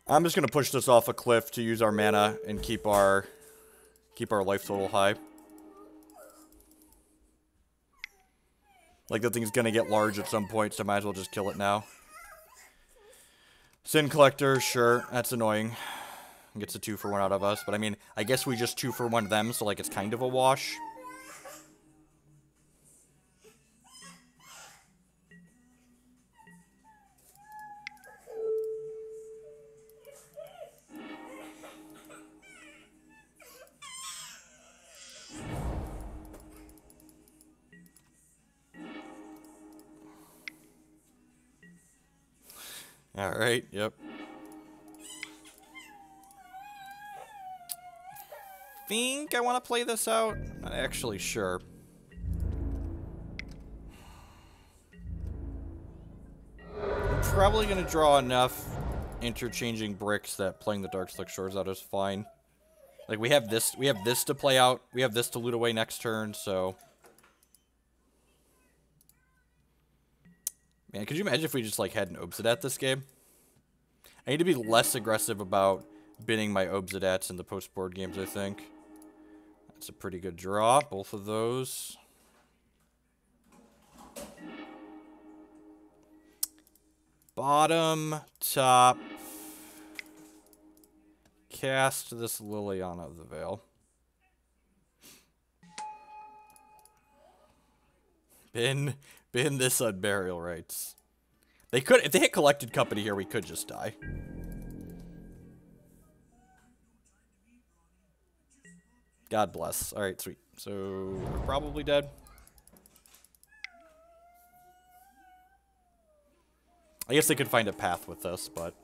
I'm just gonna push this off a cliff to use our mana and keep our life total high. Like, the thing's gonna get large at some point, so I might as well just kill it now. Sin Collector, sure, that's annoying. Gets a 2-for-1 out of us, but I mean, I guess we just 2-for-1 them, so, like, it's kind of a wash. Alright, yep. Think I want to play this out? Not actually sure. I'm probably going to draw enough interchanging bricks that playing the Darkslick Shores out is fine. Like, we have this to play out, we have this to loot away next turn, so... Man, could you imagine if we just, like, had an Obzedat this game? I need to be less aggressive about binning my Obzedats in the post-board games, I think. That's a pretty good draw, both of those. Bottom, top. Cast this Liliana of the Veil. Bin this Unburial Rites. They could, if they hit Collected Company here, we could just die. God bless. Alright, sweet. So, we're probably dead. I guess they could find a path with this, but...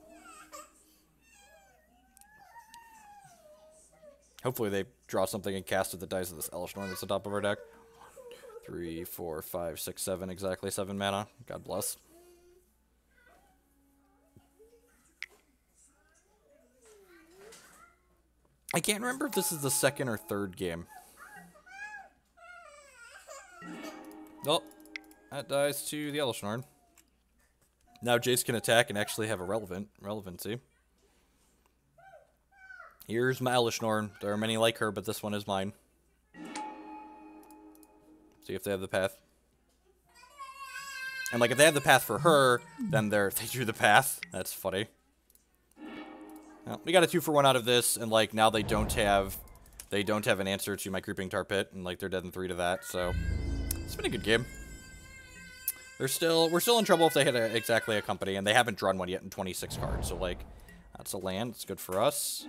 hopefully they draw something and cast it that dies with this Elesh Norn that's the top of our deck. 3, 4, 5, 6, 7, exactly 7 mana. God bless. I can't remember if this is the second or third game. Oh, that dies to the Elesh Norn. Now Jace can attack and actually have a relevancy. Here's my Elesh Norn. There are many like her, but this one is mine. See if they have the path. And like if they have the path for her, then they drew the path. That's funny. Well, we got a 2-for-1 out of this, and like now they don't have an answer to my Creeping Tar Pit, and like they're dead in 3 to that. So it's been a good game. We're still in trouble if they hit exactly a company, and they haven't drawn one yet in 26 cards. So like that's a land. It's good for us.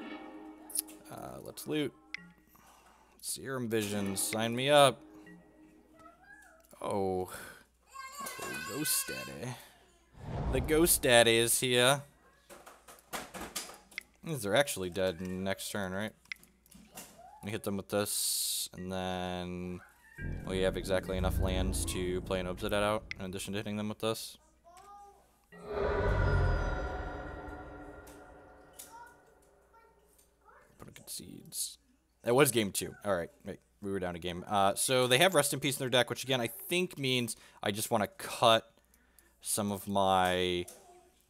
Let's loot. Serum Visions, sign me up. Oh, Ghost Daddy. The Ghost Daddy is here. These are actually dead next turn, right? We hit them with this, and then we have exactly enough lands to play an Obzedat out, in addition to hitting them with this. Seeds. That was game 2. Alright, wait, we were down a game. So they have Rest in Peace in their deck, which again I think means I just want to cut some of my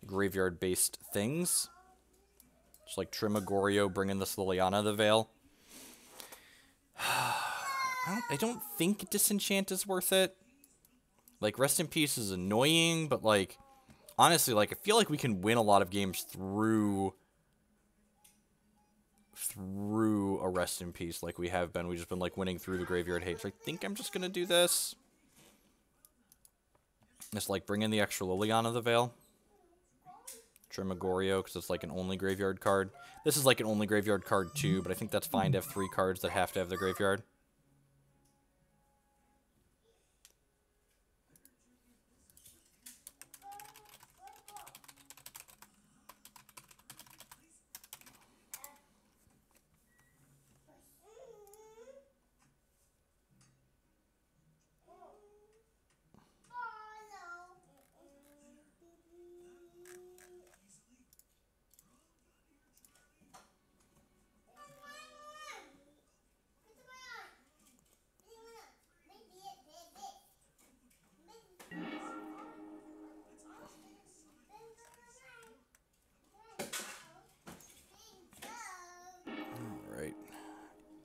graveyard-based things. Just like trim a Goryo, bring in this Liliana of the Veil. I don't think Disenchant is worth it. Like, Rest in Peace is annoying, but like, honestly, like, I feel like we can win a lot of games through a Rest in Peace like we have been. We've just been like winning through the Graveyard Hate. So I think I'm just gonna do this. Just like bring in the extra Liliana of the Veil. Trim a Goryo because it's like an only graveyard card. This is like an only graveyard card too, but I think that's fine to have 3 cards that have to have the graveyard.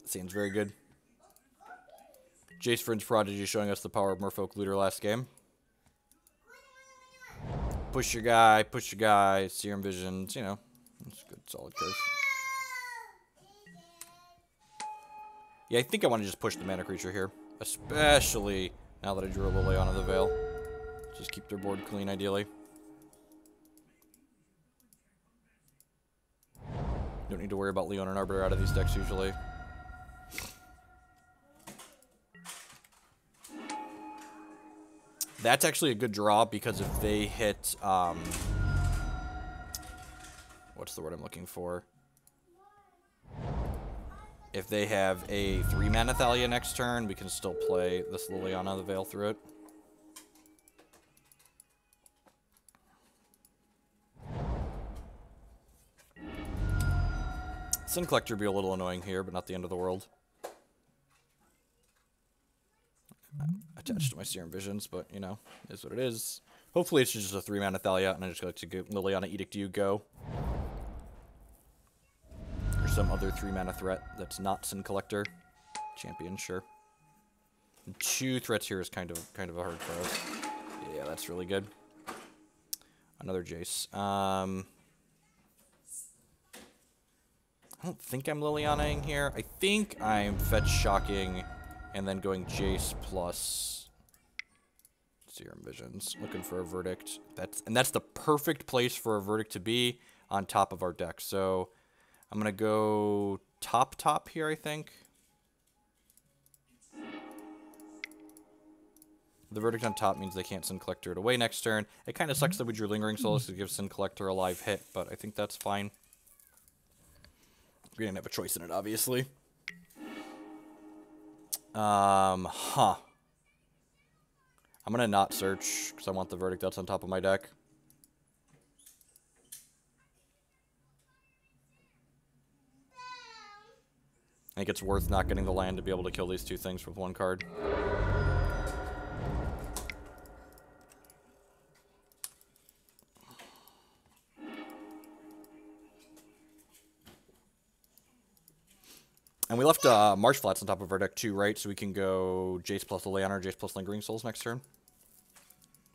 Seems very good. Jace Vryn's Prodigy showing us the power of Merfolk Looter last game. Push your guy, Serum Visions, you know. It's a good, solid curve. Yeah, I think I want to just push the mana creature here. Especially now that I drew a Liliana of the Veil. Just keep their board clean, ideally. Don't need to worry about Leon and Arbiter out of these decks, usually. That's actually a good draw, because if they hit, what's the word I'm looking for? If they have a 3-mana Thalia next turn, we can still play this Liliana of the Veil through it. Sin Collector would be a little annoying here, but not the end of the world. Attached to my Serum Visions, but, you know, is what it is. Hopefully it's just a 3-mana Thalia, and I just like to go Liliana Edict you, go. some other 3-mana threat that's not Sin Collector. Champion, sure. 2 threats here is kind of a hard for us. Yeah, that's really good. Another Jace. I don't think I'm Lilianaing here. I think I'm Fetch Shocking and then going Jace plus Serum Visions. Looking for a Verdict. That's the perfect place for a Verdict to be on top of our deck. So I'm going to go top here, I think. The Verdict on top means they can't Sin Collector it away next turn. It kind of sucks that we drew Lingering Souls to give Sin Collector a live hit, but I think that's fine. We didn't have a choice in it, obviously. I'm gonna not search, because I want the Verdict that's on top of my deck. I think it's worth not getting the land to be able to kill these 2 things with 1 card. And we left Marsh Flats on top of our deck too, right? So we can go Jace plus Liliana or Jace plus Lingering Souls next turn.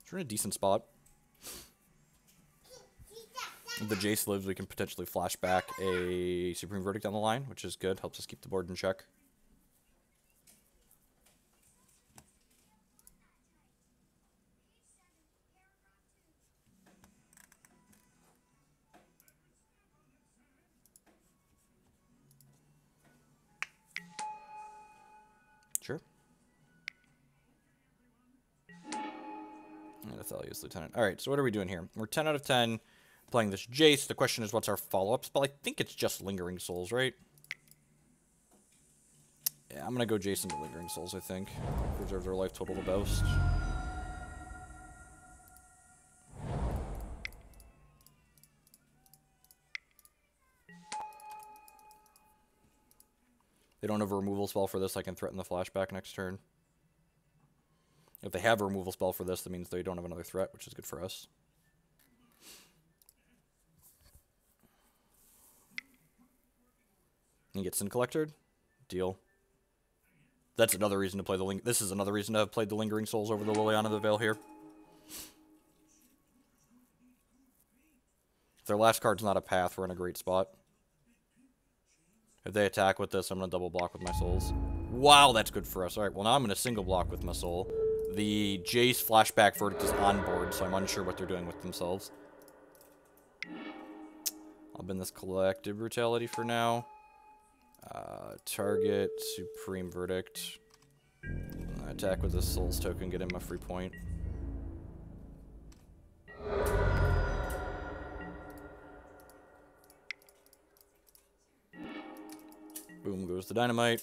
So we're in a decent spot. If the Jace lives, we can potentially flash back a Supreme Verdict down the line, which is good. Helps us keep the board in check. Sure. And Athalia's Lieutenant. Alright, so what are we doing here? We're 10 out of 10 playing this Jace. The question is, what's our follow-up spell? I think it's just Lingering Souls, right? Yeah, I'm going to go Jace into Lingering Souls, I think. Preserves our life total the best. They don't have a removal spell for this, I can threaten the flashback next turn. If they have a removal spell for this, that means they don't have another threat, which is good for us. You get Sin Collected? Deal. That's another reason to play the This is another reason to have played the Lingering Souls over the Liliana of the Veil here. If their last card's not a path, we're in a great spot. If they attack with this, I'm going to double block with my souls. Wow, that's good for us. Alright, well now I'm going to single block with my soul. The Jace flashback Verdict is on board, so I'm unsure what they're doing with themselves. I'll bin this Collective Brutality for now. Target Supreme Verdict. Attack with this Souls token, get him a free point. Boom goes the dynamite.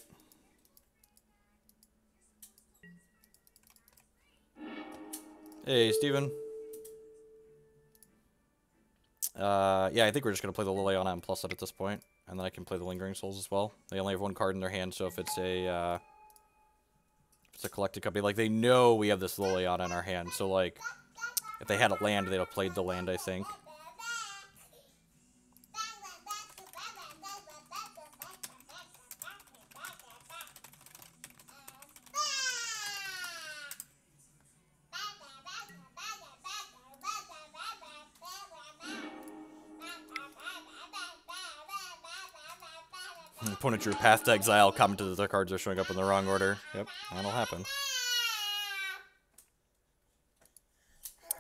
Hey, Steven. Yeah, I think we're just going to play the Liliana and plus it at this point. And then I can play the Lingering Souls as well. They only have 1 card in their hand, so if it's a collected copy, like, they know we have this Liliana in our hand. So, like, if they had a land, they'd have played the land, I think. Opponent drew Path to Exile, commented that their cards are showing up in the wrong order. Yep, that'll happen.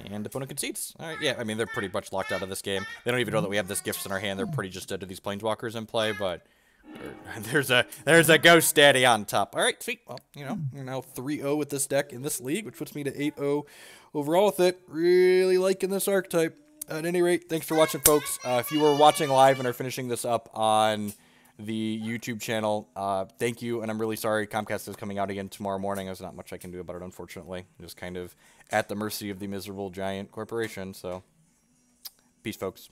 And opponent concedes. Alright, yeah, I mean, they're pretty much locked out of this game. They don't even know that we have this Gifts in our hand. They're pretty just dead to these Planeswalkers in play, but there's a Ghost Daddy on top. Alright, sweet. Well, you know, we're now 3-0 with this deck in this league, which puts me to 8-0 overall with it. Really liking this archetype. At any rate, thanks for watching, folks. If you were watching live and are finishing this up on the YouTube channel, thank you, and I'm really sorry Comcast is coming out again tomorrow morning. There's not much I can do about it, unfortunately. I'm just kind of at the mercy of the miserable giant corporation, so peace, folks.